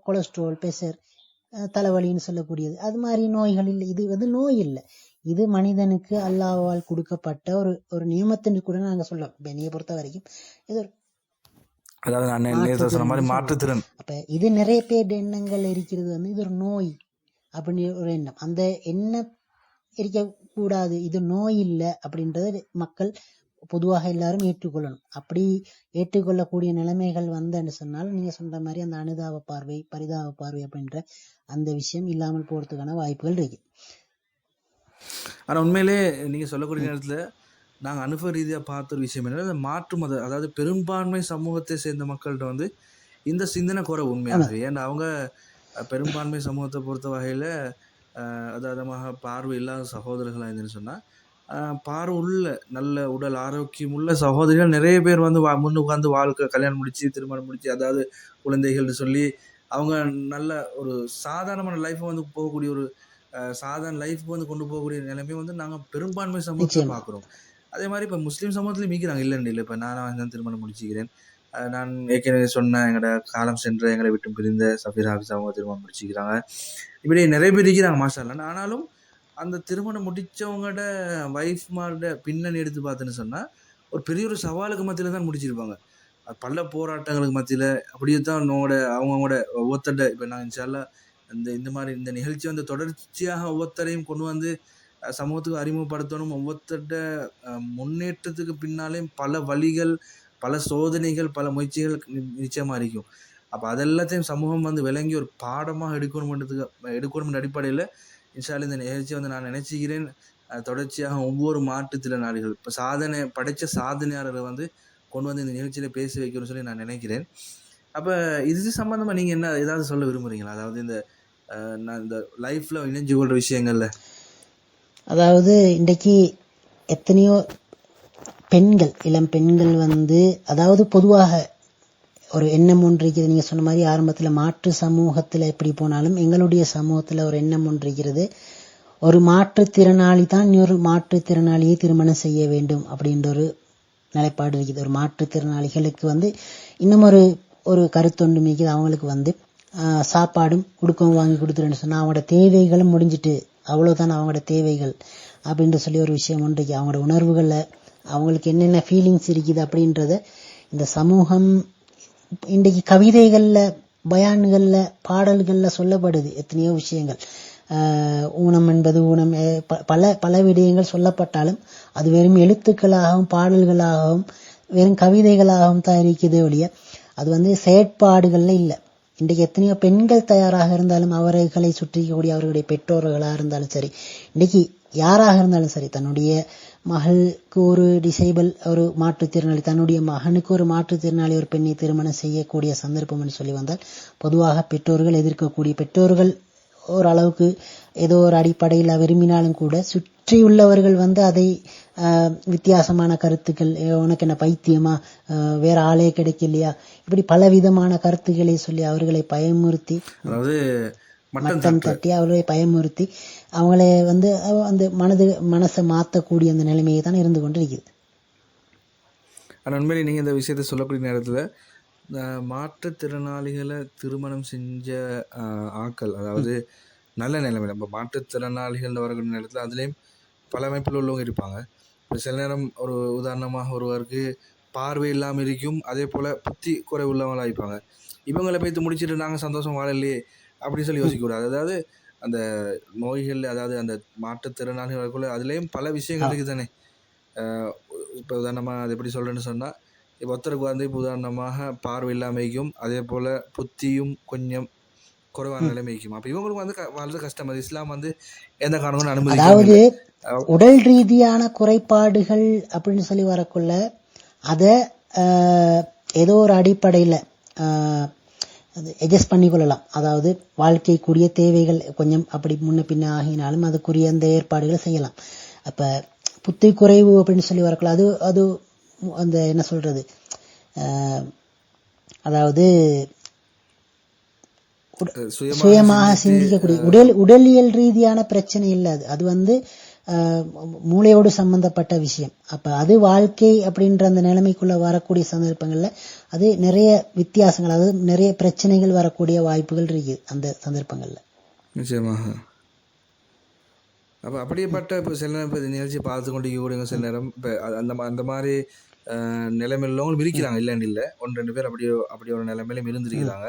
கொலஸ்ட்ரால், பிரஷர், தலைவலின்னு சொல்லக்கூடியது அது மாதிரி நோய்கள் இல்லை. இது வந்து நோய் இல்லை, இது மனிதனுக்கு அல்லாஹ்வால் கொடுக்கப்பட்ட ஒரு நியமத்தின் கூட நாங்க சொல்லலாம். என்னைய பொறுத்த வரைக்கும் இது ஒரு மாற்றுத்திறன். அப்ப இது நிறைய பேர் எண்ணங்கள் இருக்கிறது வந்து இது ஒரு நோய் அப்படின்னு ஒரு எண்ணம். அந்த எண்ணம் இருக்கக்கூடாது, இது நோய் இல்லை அப்படின்றத மக்கள் பொதுவாக எல்லாரும் ஏற்றுக்கொள்ளணும். அப்படி ஏற்றுக்கொள்ளக்கூடிய நிலைமைகள் வந்தன்னு சொன்னால் நீங்க சொன்ன மாதிரி அந்த அனுதாப பார்வை, பரிதாப பார்வை அப்படின்ற அந்த விஷயம் இல்லாமல் போறதுக்கான வாய்ப்புகள் இருக்கு. ஆனா உண்மையிலே நீங்க சொல்லக்கூடிய நேரத்துல நாங்க அனுபவ ரீதியா பார்த்த ஒரு விஷயம் என்னன்னா, மாற்று மத அதாவது பெரும்பான்மை சமூகத்தை சேர்ந்த மக்கள்கிட்ட வந்து இந்த சிந்தனை குறை உண்மையாக. ஏன்னா அவங்க பெரும்பான்மை சமூகத்தை பொறுத்த வகையில அதாவது பார்வை இல்லாத சகோதரர்களா இருந்துன்னு சொன்னா பார்வை உள்ள நல்ல உடல் ஆரோக்கியம் உள்ள சகோதரிகள் நிறைய பேர் வந்து முன்னு உட்காந்து வாழ்க்கை கல்யாணம் முடிச்சு திருமணம் முடிச்சு அதாவது குழந்தைகள்னு சொல்லி அவங்க நல்ல ஒரு சாதாரணமான லைஃப் வந்து போகக்கூடிய ஒரு சாதாரண லைஃப்க்கு வந்து கொண்டு போகக்கூடிய நிலைமையை வந்து நாங்கள் பெரும்பான்மை சமூகத்தை பார்க்குறோம். அதே மாதிரி இப்போ முஸ்லீம் சமூகத்துலேயும் மீக்கிறாங்க இல்லைன்னு இல்லை. இப்போ நான் திருமணம் முடிச்சுக்கிறேன், நான் ஏற்கனவே சொன்ன எங்களோட காலம் சென்ற எங்களை விட்டு பிரிந்த சஃபீர் ஹாஃபிஸ் அவங்க திருமணம் முடிச்சுக்கிறாங்க. இப்படி நிறைய பேர் இருக்கிறாங்க மாஷா அல்லாஹ். ஆனாலும் அந்த திருமணம் முடித்தவங்களோட ஒய்ஃப்மாரோட பின்னணி எடுத்து பார்த்தேன்னு சொன்னால் ஒரு பெரிய ஒரு சவாலுக்கு மத்தியில் தான் முடிச்சிருப்பாங்க. பல போராட்டங்களுக்கு மத்தியில் அப்படியே தான் அவங்களோட ஒவ்வொருத்தட்ட இப்போ நான் இன்ஷால்லா இந்த மாதிரி இந்த நிகழ்ச்சி வந்து தொடர்ச்சியாக ஒவ்வொருத்தரையும் கொண்டு வந்து சமூகத்துக்கு அறிமுகப்படுத்தணும். ஒவ்வொருத்தட்ட முன்னேற்றத்துக்கு பின்னாலேயும் பல வழிகள், பல சோதனைகள், பல முயற்சிகள் நிச்சயமாக இருக்கும். அப்போ அதெல்லாத்தையும் சமூகம் வந்து விளங்கி ஒரு பாடமாக எடுக்கணும்ன்ற அடிப்படையில் இன்ஷால்லா இந்த நிகழ்ச்சி வந்து நான் நினைச்சுக்கிறேன். தொடர்ச்சியாக ஒவ்வொரு மாற்றுத்திறனாளிகள் இப்போ படைத்த சாதனையாளரை வந்து கொண்டு வந்து இந்த நிகழ்ச்சியில் பேசி வைக்கணும்னு சொல்லி நான் நினைக்கிறேன். அப்போ இது சம்மந்தமாக நீங்கள் என்ன ஏதாவது சொல்ல விரும்புகிறீங்களா? அதாவது நான் இந்த லைஃப்பில் இணைஞ்சு கொள்கிற விஷயங்கள்ல அதாவது இன்றைக்கு எத்தனையோ பெண்கள், இளம் பெண்கள் வந்து அதாவது பொதுவாக ஒரு எண்ணம் ஒன்று இருக்கிறது. நீங்கள் சொன்ன மாதிரி ஆரம்பத்தில் மாற்று சமூகத்தில் எப்படி போனாலும் எங்களுடைய சமூகத்தில் ஒரு எண்ணம் ஒன்று இருக்கிறது. ஒரு மாற்றுத்திறனாளி தான் இன்னொரு மாற்றுத்திறனாளியை திருமணம் செய்ய வேண்டும் அப்படின்ற ஒரு நிலைப்பாடு இருக்குது. ஒரு மாற்றுத்திறனாளிகளுக்கு வந்து இன்னும் ஒரு கருத்தொண்டு மிகுது. அவங்களுக்கு வந்து சாப்பாடும் குடுக்கவும் வாங்கி கொடுத்துருன்னு சொன்னால் அவங்களோட தேவைகளும் முடிஞ்சிட்டு, அவ்வளோதான் அவங்களோட தேவைகள் அப்படின்ற சொல்லி ஒரு விஷயம் ஒன்று. அவங்களோட உணர்வுகளில் அவங்களுக்கு என்னென்ன ஃபீலிங்ஸ் இருக்குது அப்படின்றத இந்த சமூகம் இன்றைக்கு கவிதைகளில், பயான்களில், பாடல்களில் சொல்லப்படுது. எத்தனையோ விஷயங்கள் ஊனம் என்பது ஊனம், பல விடயங்கள் சொல்லப்பட்டாலும் அது வெறும் எழுத்துக்களாகவும் பாடல்களாகவும் வெறும் கவிதைகளாகவும் தான் இருக்குது ஒழிய அது வந்து செயற்பாடுகள்ல இல்லை. இன்றைக்கு எத்தனையோ பெண்கள் தயாராக இருந்தாலும் அவர்களை சுற்றிக்கூடிய அவர்களுடைய பெற்றோர்களாக இருந்தாலும் சரி, இன்றைக்கு யாராக இருந்தாலும் சரி, தன்னுடைய மகளுக்கு ஒரு டிசேபிள் ஒரு மாற்றுத்திறனாளி, தன்னுடைய மகனுக்கு ஒரு மாற்றுத்திறனாளி ஒரு பெண்ணை திருமணம் செய்யக்கூடிய சந்தர்ப்பம் சொல்லி வந்தால் பொதுவாக பெற்றோர்கள் எதிர்க்கக்கூடிய, பெற்றோர்கள் ஓரளவுக்கு ஏதோ ஒரு அடிப்படையில் விரும்பினாலும் கூட சுற்றியுள்ளவர்கள் வந்து அதை வித்தியாசமான கருத்துக்கள், உனக்கு என்ன பைத்தியமா, வேற ஆளே கிடைக்கலையா, இப்படி பலவிதமான கருத்துக்களை சொல்லி அவர்களை பயமுறுத்தி, அதாவது மட்டம் தட்டி அவர்களை பயமுறுத்தி அவங்களை வந்து அந்த மனசை மாற்றக்கூடிய அந்த நிலைமையை தான் இருந்து கொண்டு இருக்குது. ஆனால் உண்மையிலே நீங்கள் இந்த விஷயத்தை சொல்லக்கூடிய நேரத்தில் மாற்றுத்திறனாளிகளை திருமணம் செஞ்ச ஆட்கள், அதாவது நல்ல நிலைமை, நம்ம மாற்றுத்திறனாளிகள் வரக்கூடிய நேரத்தில் அதுலேயும் பல அமைப்பில் உள்ளவங்க இருப்பாங்க. இப்போ சில நேரம் ஒரு உதாரணமாக ஒருவருக்கு பார்வை இல்லாமல் இருக்கும், அதே போல் புத்தி குறை உள்ளவங்களாக இருப்பாங்க. இவங்களை போய்த்து முடிச்சுட்டு நாங்கள் சந்தோஷம் வாழலையே அப்படின்னு சொல்லி யோசிக்கக்கூடாது. அதாவது அந்த நோய்கள், அதாவது அந்த மாற்றுத்திறனாளிகள் வரக்குள்ள அதுலேயும் பல விஷயங்கள் இருக்குது தானே. இப்போ உதாரணமாக அது எப்படி சொல்கிறேன்னு சொன்னால், இப்போ ஒருத்தருக்கு வந்து இப்போ உதாரணமாக பார்வை இல்லாமைக்கும் அதே போல் புத்தியும் கொஞ்சம் குறைவான நிலைமைக்கும். அப்போ இவங்களுக்கு வந்து வாழ்றது கஷ்டம். அது இஸ்லாம் வந்து எந்த காரணமும் அனுமதி. அதாவது உடல் ரீதியான குறைபாடுகள் அப்படின்னு சொல்லி வரக்குள்ள அதை ஏதோ ஒரு அடிப்படையில் அது அட்ஜஸ்ட் பண்ணி கொள்ளலாம். அதாவது வாழ்க்கைக்குரிய தேவைகள் கொஞ்சம் அப்படி முன்ன பின்ன ஆகினாலும் அதுக்குரிய அந்த ஏற்பாடுகளை செய்யலாம். அப்ப புத்தி குறைவு அப்படின்னு சொல்லி வரக்கலாம். அது அது அந்த என்ன சொல்றது, அதாவது சுயமாக சிந்திக்கக்கூடிய உடலியல் ரீதியான பிரச்சனை இல்லை. அது வந்து மூளையோடு சம்பந்தப்பட்ட விஷயம். அப்ப அது வாழ்க்கை அப்படின்ற அந்த நிலைமைக்குள்ள வரக்கூடிய சந்தர்ப்பங்கள்ல அது நிறைய வித்தியாசங்கள், அதாவது நிறைய பிரச்சனைகள் வரக்கூடிய வாய்ப்புகள் இருக்கு அந்த சந்தர்ப்பங்கள்ல. நிச்சயமாக. அப்போ அப்படியேப்பட்ட இப்போ சில நேரம் இப்போ நிகழ்ச்சி பார்த்து கொண்டு கூடிய சில நேரம் இப்போ அந்த மாதிரி நிலைமையில உள்ளவங்களும் இருக்கிறாங்க, இல்லைன்னு இல்லை. 1-2 பேர் அப்படி ஒரு நிலைமையிலும் இருந்திருக்கிறாங்க.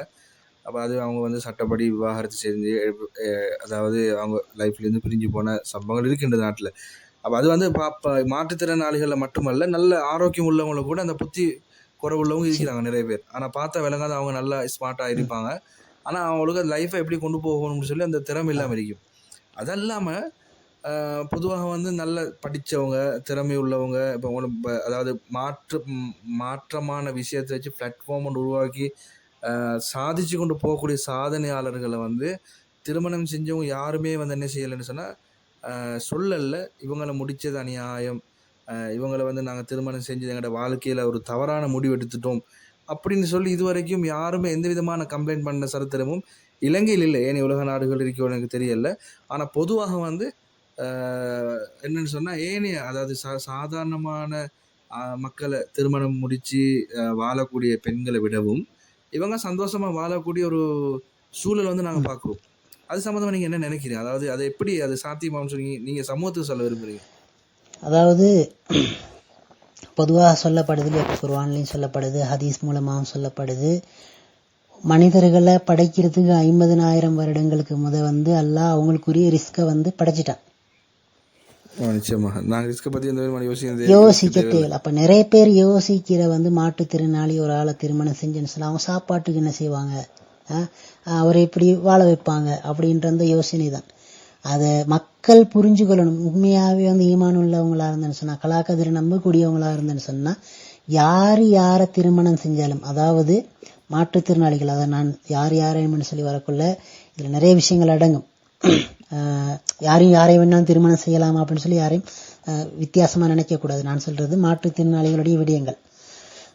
அப்போ அது அவங்க வந்து சட்டப்படி விவாகரத்து செஞ்சு அதாவது அவங்க லைஃப்லேருந்து பிரிஞ்சு போன சம்பவங்கள் இருக்கின்ற நாட்டில். அப்போ அது வந்து மாற்றுத்திறனாளிகளில் மட்டுமல்ல, நல்ல ஆரோக்கியம் உள்ளவங்கள கூட அந்த புத்தி குறைவுள்ளவங்க இருக்கிறாங்க நிறைய பேர். ஆனால் பார்த்தா விளங்காத அவங்க நல்லா ஸ்மார்ட்டாக இருப்பாங்க. ஆனால் அவங்களுக்கு லைஃப்பை எப்படி கொண்டு போகணும்னு சொல்லி அந்த திறமை இல்லாமல் இருக்கும். அது இல்லாமல் பொதுவாக வந்து நல்ல படித்தவங்க, திறமை உள்ளவங்க, இப்போ உங்களுக்கு அதாவது மாற்றமான விஷயத்தை வச்சு பிளாட்ஃபார்ம் ஒன்று உருவாக்கி சாதிச்சு கொண்டு போகக்கூடிய சாதனையாளர்களை வந்து திருமணம் செஞ்சவங்க யாருமே வந்து என்ன செய்யலைன்னு சொன்னால் சொல்லல, இவங்களை முடித்தது அநியாயம், இவங்களை வந்து நாங்கள் திருமணம் செஞ்சு எங்களோட வாழ்க்கையில் ஒரு தவறான முடிவு எடுத்துட்டோம் அப்படின்னு சொல்லி இது வரைக்கும் யாருமே எந்த விதமான கம்ப்ளைண்ட் பண்ண சரித்திரமும் இலங்கையில் இல்லை. ஏன் உலக நாடுகள் இருக்கோ எனக்கு தெரியல. ஆனால் பொதுவாக வந்து என்னன்னு சொன்னால் ஏனைய அதாவது சாதாரணமான மக்களை திருமணம் முடித்து வாழக்கூடிய பெண்களை விடவும் இவங்க சந்தோஷமாக வாழக்கூடிய ஒரு சூழல் வந்து நாங்கள் பார்க்குறோம். அது சம்மந்தமாக நீங்கள் என்ன நினைக்கிறீங்க? அதாவது அதை எப்படி அது சாத்தியமாகும்னு சொல்லி நீங்கள் சமூகத்துக்கு சொல்ல விரும்புகிறீங்க? அதாவது பொதுவாக சொல்லப்படுது, குர்ஆன்லையும் சொல்லப்படுது, ஹதீஸ் மூலமாகவும் சொல்லப்படுது, மனிதர்களை படைக்கிறதுக்கு 50,000 வருடங்களுக்கு வந்து அல்லாஹ் அவங்களுக்குரிய ரிஸ்கை வந்து படைச்சிட்டான். யோசிக்க தேவை. அப்ப நிறைய பேர் யோசிக்கிற வந்து மாற்றுத்திறனாளி ஒரு ஆளை திருமணம் செஞ்சுன்னு சொல்ல அவங்க சாப்பாட்டுக்கு என்ன செய்வாங்க, அவரை இப்படி வாழ வைப்பாங்க அப்படின்ற அந்த யோசனை தான். அதை மக்கள் புரிஞ்சுக்கொள்ளணும். உண்மையாகவே வந்து ஈமான் உள்ளவங்களா இருந்தேன்னு சொன்னா, கலாக்கதிரை நம்பக்கூடியவங்களா இருந்தேன்னு சொன்னா, யாரை திருமணம் செஞ்சாலும், அதாவது மாற்றுத்திறனாளிகள், அதை நான் யாரையும் சொல்லி வரக்குள்ள இதுல நிறைய விஷயங்கள் அடங்கும். யாரையும் வேணாலும் திருமணம் செய்யலாம் அப்படின்னு சொல்லி யாரையும் வித்தியாசமா நினைக்க கூடாது. நான் சொல்றது மாற்றுத்திறனாளிகளுடைய விடயங்கள்.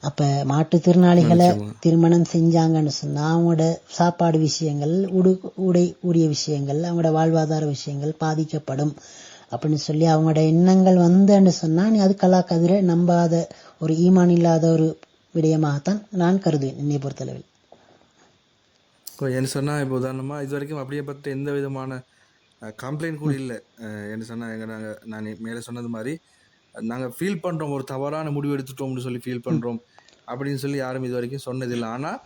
அப்ப மாற்றுத்திறனாளிகளை திருமணம் செஞ்சாங்கன்னு சொன்னா அவங்களோட சாப்பாடு விஷயங்கள், உடைய விஷயங்கள், அவங்களோட வாழ்வாதார விஷயங்கள் பாதிக்கப்படும் அப்படின்னு சொல்லி அவங்களோட எண்ணங்கள் வந்துன்னு சொன்னா நீ அது கலாக்கதிரை நம்பாத ஒரு ஈமான் இல்லாத ஒரு விடயமாகத்தான் நான் கருதுவேன் என்னை பொறுத்தளவில். என்ன சொன்னால் இப்போ உதாரணமாக இது வரைக்கும் அப்படியே பற்றி எந்த விதமான கம்ப்ளைண்ட் கூட இல்லை. என்ன சொன்னால் நான் மேலே சொன்னது மாதிரி நாங்கள் ஃபீல் பண்ணுறோம், ஒரு தவறான முடிவு எடுத்துட்டோம்னு சொல்லி ஃபீல் பண்ணுறோம் அப்படின்னு சொல்லி யாரும் இது வரைக்கும் சொன்னதில்லை. ஆனால்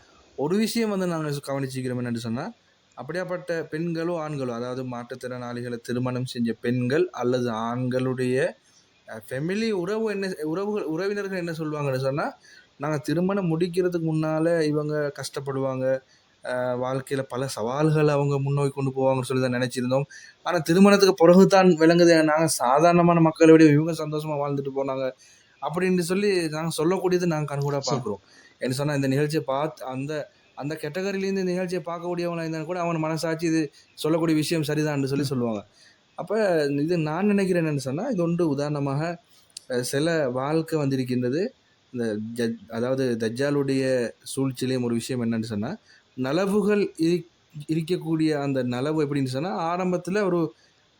ஒரு விஷயம் வந்து நாங்கள் கவனிச்சிக்கிறோம் என்னென்னு சொன்னால், அப்படியாப்பட்ட பெண்களோ ஆண்களோ, அதாவது மாற்றுத்திறனாளிகளை திருமணம் செஞ்ச பெண்கள் அல்லது ஆண்களுடைய ஃபேமிலி உறவினர்கள் என்ன சொல்லுவாங்கன்னு சொன்னால், நாங்கள் திருமணம் முடிக்கிறதுக்கு முன்னால் இவங்க கஷ்டப்படுவாங்க, வாழ்க்கையில் பல சவால்களை அவங்க முன்னோக்கி கொண்டு போவாங்கன்னு சொல்லி தான் நினச்சிருந்தோம். ஆனால் திருமணத்துக்கு பிறகு தான் விளங்குது நாங்கள் சாதாரணமான மக்களை விட இவங்க சந்தோஷமாக வாழ்ந்துட்டு போனாங்க அப்படின்னு சொல்லி நாங்கள் சொல்லக்கூடியது நாங்கள் கண்கூட பார்க்குறோம். என்ன சொன்னால் இந்த நிகழ்ச்சியை பார்த்து அந்த கேட்டகரியிலேருந்து இந்த நிகழ்ச்சியை பார்க்கக்கூடியவங்களா இருந்தாலும் கூட அவன் மனசாட்சி இது சொல்லக்கூடிய விஷயம் சரிதான்னு சொல்லி சொல்லுவாங்க. அப்போ இது நான் நினைக்கிறேன் என்னென்னு சொன்னால், இது ஒன்று உதாரணமாக சில வாழ்க்கை வந்திருக்கின்றது. இந்த அதாவது தஜ்ஜாலுடைய சூழ்ச்சியிலையும் ஒரு விஷயம் என்னன்னு சொன்னால், நலவுகள் இருக்கக்கூடிய அந்த நலவு எப்படின்னு சொன்னால் ஆரம்பத்தில் ஒரு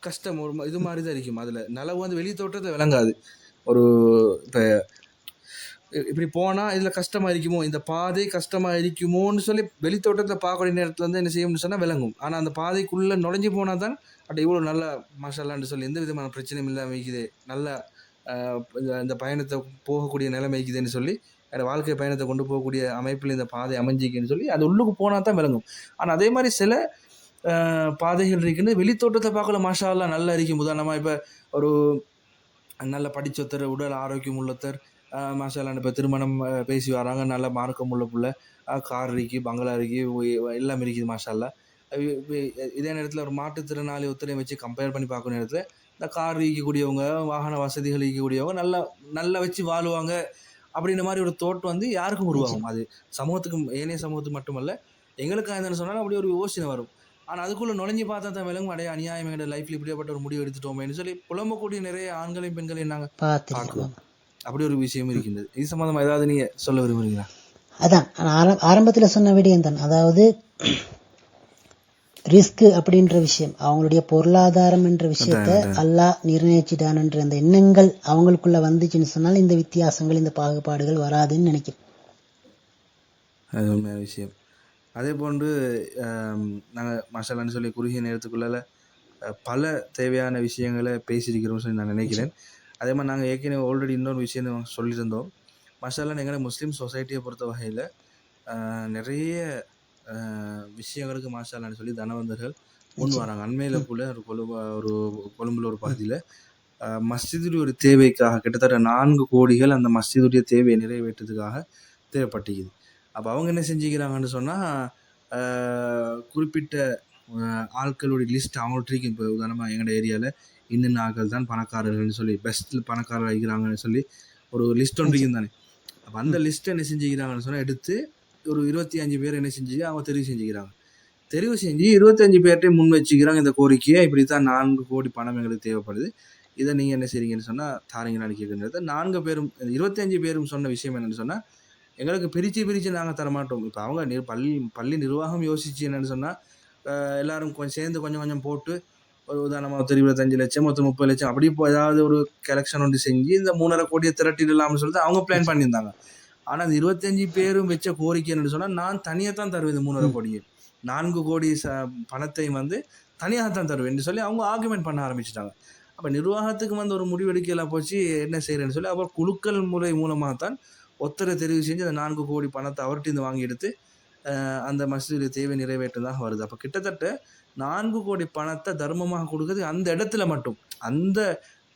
கஷ்டம், ஒரு இது மாதிரி தான் இருக்கும். அதில் நலவு வந்து வெளி தோற்றத்தை விளங்காது. ஒரு இப்போ இப்படி போனால் இதில் கஷ்டமாக இருக்குமோ, இந்த பாதை கஷ்டமாக இருக்குமோன்னு சொல்லி வெளி தோட்டத்தில் பார்க்கக்கூடிய நேரத்தில் வந்து என்ன செய்யணும்னு சொன்னால் விளங்கும். ஆனால் அந்த பாதைக்குள்ளே நுழைஞ்சு போனால் தான் அட் இவ்வளோ நல்ல மாஷால்லான்னு சொல்லி எந்த விதமான பிரச்சனையும் இல்லாமல் வைக்குது, நல்ல இந்த பயணத்தை போகக்கூடிய நிலைமை வைக்குதுன்னு சொல்லி வாழ்க்கை பயணத்தை கொண்டு போகக்கூடிய அமைப்பில் இந்த பாதை அமைஞ்சிக்குன்னு சொல்லி அது உள்ளுக்கு போனால் தான் விளங்கும். ஆனால் அதே மாதிரி சில பாதைகள் இருக்குன்னு வெளித்தோட்டத்தை பார்க்கல மாஷால்லாம் நல்லா இருக்கும். உதாரணமாக இப்போ ஒரு நல்ல படித்தொருத்தர், உடல் ஆரோக்கியம் உள்ளத்தர், மாஷால்லாம் இப்போ திருமணம் பேசி வராங்க, நல்ல மார்க்கம் உள்ள பிள்ளை, கார் இருக்கு, பங்களா இருக்கு, எல்லாம் இருக்குது மாஷால்லா. இதே நேரத்தில் ஒரு மாற்றுத்திறனாளி ஒருத்தரையும் வச்சு கம்பேர் பண்ணி பார்க்குற நேரத்தில் இந்த கார் ஈக்கக்கூடியவங்க, வாகன வசதிகள் ஈக்கக்கூடியவங்க நல்லா வச்சு வாழுவாங்க அப்படின்ற மாதிரி ஒரு தோட்டம் வந்து யாருக்கும் உருவாகும். அது சமூகத்துக்கும் ஏனைய சமூகத்துக்கு மட்டுமல்ல, எங்களுக்கு என்னன்னு சொன்னாலும் அப்படி ஒரு யோசனை வரும். ஆனால் அதுக்குள்ளே நுழைஞ்சு பார்த்தா தான் விலங்கு அடைய அநியாயம் எங்கள் லைஃப்பில் இப்படியாப்பட்ட ஒரு முடிவு எடுத்துட்டோமேன்னு சொல்லி புலம்பக்கூடிய நிறைய ஆண்களையும் பெண்களையும் நாங்கள் பார்க்குறோம். பார்த்துருக்கோம். அப்படி ஒரு விஷயம் இருக்கின்றது. இது சம்மந்தமாக ஏதாவது நீங்கள் சொல்ல விரும்புகிறீங்களா? அதான் ஆரம்பத்தில் சொன்ன விடயம் தான். அதாவது ரிஸ்க் அப்படின்ற விஷயம், அவங்களுடைய பொருளாதாரம் என்ற விஷயத்த அல்லாஹ் நிர்ணயிச்சிட்டான்ன்ற அந்த எண்ணங்கள் அவங்களுக்குள்ள வந்துச்சுன்னு சொன்னால் இந்த வித்தியாசங்கள், இந்த பாகுபாடுகள் வராதுன்னு நினைக்கிறேன். அது உண்மையான விஷயம். அதே போன்று நாங்கள் மசாலான்னு சொல்லி குறுகிய நேரத்துக்குள்ளால பல தேவையான விஷயங்களை பேசியிருக்கிறோம்னு சொல்லி நான் நினைக்கிறேன். அதே மாதிரி நாங்கள் ஏற்கனவே ஆல்ரெடி இன்னொரு விஷயம் சொல்லியிருந்தோம். மசாலான்னு எங்களை முஸ்லீம் சொசைட்டியை பொறுத்த வகையில் நிறைய விஷயங்களுக்கு மாஷாலான்னு சொல்லி தனவந்தர்கள் முன் வராங்க. அண்மையில் கூட ஒரு கொழும்புல ஒரு பகுதியில் மஸ்ஜிதுடைய ஒரு தேவைக்காக கிட்டத்தட்ட 4 கோடிகள் அந்த மஸ்ஜிதுடைய தேவையை நிறைவேற்றதுக்காக தேவைப்பட்டிக்குது. அப்போ அவங்க என்ன செஞ்சுக்கிறாங்கன்னு சொன்னால் குறிப்பிட்ட ஆட்களுடைய லிஸ்ட் அவங்கள்ட்ட இருக்கு. இப்போ உதாரணமாக எங்களோட ஏரியாவில் இன்னும் ஆட்கள் தான் பணக்காரர்கள்னு சொல்லி பெஸ்ட்டில் பணக்காரர் ஆகிக்கிறாங்கன்னு சொல்லி ஒரு லிஸ்ட் ஒன்று இருக்கும் தானே. அப்போ அந்த லிஸ்ட்டை என்ன செஞ்சுக்கிறாங்கன்னு சொன்னால் எடுத்து ஒரு 25 பேர் என்ன செஞ்சு அவங்க தெரிவு செஞ்சுக்கிறாங்க. தெரிவு செஞ்சு 25 பேர்ட்டையும் முன் வச்சுக்கிறாங்க இந்த கோரிக்கையை. இப்படி தான் 4 கோடி பணம் எங்களுக்கு தேவைப்படுது, இதை நீங்கள் என்ன செய்றீங்கன்னு சொன்னால் தாரீங்களான்னு கேட்குறது. 4 பேரும் 25 பேரும் சொன்ன விஷயம் என்னென்னு சொன்னால், எங்களுக்கு பிரித்து நாங்கள் தரமாட்டோம். இப்போ அவங்க பள்ளி நிர்வாகம் யோசிச்சு என்னென்னு சொன்னால், எல்லாரும் சேர்ந்து கொஞ்சம் கொஞ்சம் போட்டு ஒரு உதாரணமாக 25 லட்சம் மொத்தம் 30 லட்சம் அப்படி இப்போ ஏதாவது ஒரு கலெக்ஷன் ஒன்று செஞ்சு இந்த 3.5 கோடியை திரட்டிடலாம்னு சொல்லிட்டு அவங்க பிளான் பண்ணியிருந்தாங்க. ஆனால் அந்த 25 பேரும் வச்ச கோரிக்கை என்னன்னு சொன்னால், நான் தனியாக தான் தருவேன் இந்த 3.5 கோடியை, 4 கோடி பணத்தையும் வந்து தனியாக தான் தருவேன் என்று சொல்லி அவங்க ஆர்குமெண்ட் பண்ண ஆரம்பிச்சிட்டாங்க. அப்போ நிர்வாகத்துக்கு வந்து ஒரு முடிவெடுக்கலாம் போச்சு, என்ன செய்கிறேன்னு சொல்லி அவர் குழுக்கள் முறை மூலமாக தான் ஒத்தரை தெரிவு செஞ்சு அந்த 4 கோடி பணத்தை அவர்கிட்ட வாங்கி எடுத்து அந்த மஸ்ஜிதுடைய தேவை நிறைவேற்றதாக வருது. அப்போ கிட்டத்தட்ட 4 கோடி பணத்தை தர்மமாக கொடுக்குறது அந்த இடத்துல மட்டும், அந்த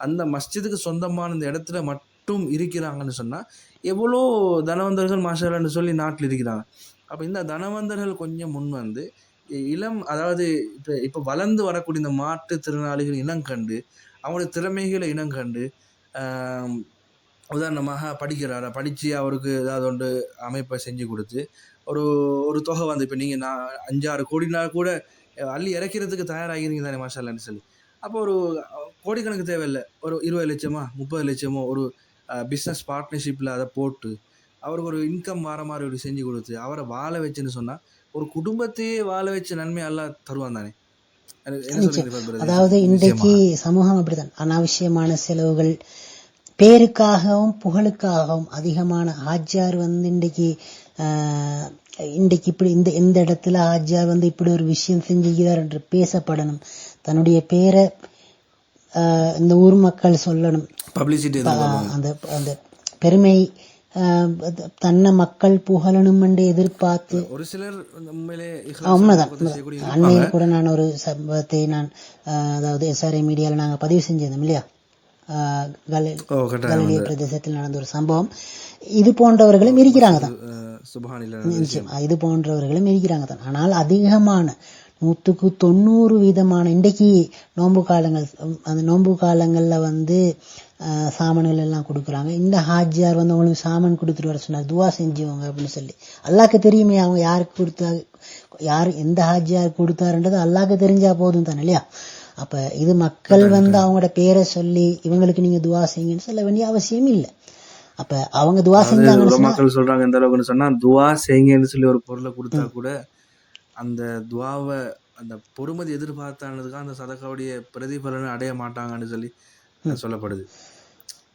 அந்த மஸ்ஜிதுக்கு சொந்தமான இந்த இடத்துல மட்டும் இருக்கிறாங்கன்னு சொன்னால் எவ்வளோ தனவந்தர்கள் மாஷாலான்னு சொல்லி நாட்டில் இருக்கிறாங்க. அப்போ இந்த தனவந்தர்கள் கொஞ்சம் முன் வந்து அதாவது இப்போ வளர்ந்து வரக்கூடிய இந்த மாற்றுத்திறனாளிகள் இனம் கண்டு அவங்களுடைய திறமைகளை இனம் கண்டு உதாரணமாக படிக்கிறாரா, படித்து அவருக்கு ஏதாவது ஒன்று அமைப்பை செஞ்சு கொடுத்து ஒரு ஒரு தொகை வந்து இப்போ நீங்கள் 5-6 கோடினா கூட அள்ளி இறக்கிறதுக்கு தயாராகிறீங்க தானே மாஷாலான்னு சொல்லி. அப்போ ஒரு கோடிக்கணக்கு தேவையில்லை, ஒரு 20 லட்சமா 30 லட்சமோ ஒரு பிஸ்னஸ் பார்ட்னர்ஷிப்பில் அதை போட்டு அவருக்கு ஒரு இன்கம் வர மாதிரி ஒரு செஞ்சு கொடுத்து அவரை வாழ வச்சுன்னு சொன்னால் ஒரு குடும்பத்தையே வாழ வச்ச நன்மை எல்லாம் தருவான் தானே. அதாவது இன்றைக்கு சமூகம் அப்படித்தான், அனாவசியமான செலவுகள், பேருக்காகவும் புகழுக்காகவும் அதிகமான ஆஜ்யார் வந்து இன்றைக்கு இப்படி இந்த இடத்துல ஆஜ்யார் வந்து இப்படி ஒரு விஷயம் செஞ்சுக்கிறார் என்று பேசப்படணும், தன்னுடைய பேரை இந்த ஊர் மக்கள் சொல்லணும், பப்ளிசிட்டி, அந்த பெருமை தன்னை மக்கள் புகழணும் என்று எதிர்பார்த்து ஒரு சிலர் உண்மைதான். அண்மையில் கூட நான் ஒரு சம்பவத்தை அதாவது SRA மீடியாவில் நாங்கள் பதிவு செஞ்சிருந்தோம் இல்லையா, கலிலிய பிரதேசத்தில் நடந்த ஒரு சம்பவம். இது போன்றவர்களும் இருக்கிறாங்க தான், இது போன்றவர்களும் இருக்கிறாங்க தான். ஆனால் அதிகமான 100% இன்றைக்கு நோன்பு காலங்கள், அந்த நோன்பு காலங்களில் வந்து சாமான்கள் எல்லாம் கொடுக்குறாங்க. இந்த ஹாஜியார் வந்து அவங்களுக்கு சாமான் கொடுத்துட்டு வர சொன்னார், துவா செஞ்சுவாங்க அப்படின்னு சொல்லி. அல்லாஹ்க்கு தெரியுமே அவங்க யாருக்கு கொடுத்தா, யார் எந்த ஹாஜியார் கொடுத்தாருன்றது அல்லாஹ்க்கு தெரிஞ்சா போதும் தானே இல்லையா. அப்ப இது மக்கள் வந்து அவங்களோட பேரை சொல்லி இவங்களுக்கு நீங்க துவா செய்யுங்கன்னு சொல்ல வேண்டிய அவசியம் இல்லை. அப்ப அவங்க துவா செஞ்சாங்க, மக்கள் சொல்றாங்க எந்த அளவுக்குன்னு சொன்னா, துவா செய்யுங்கன்னு சொல்லி ஒரு பொருளை கொடுத்தா கூட அந்த துவாவை அந்த பொறுமதி எதிர்பார்த்தானதுக்காக அந்த சதக்காவுடைய பிரதிபலனை அடைய மாட்டாங்கன்னு சொல்லி சொல்லப்படுது.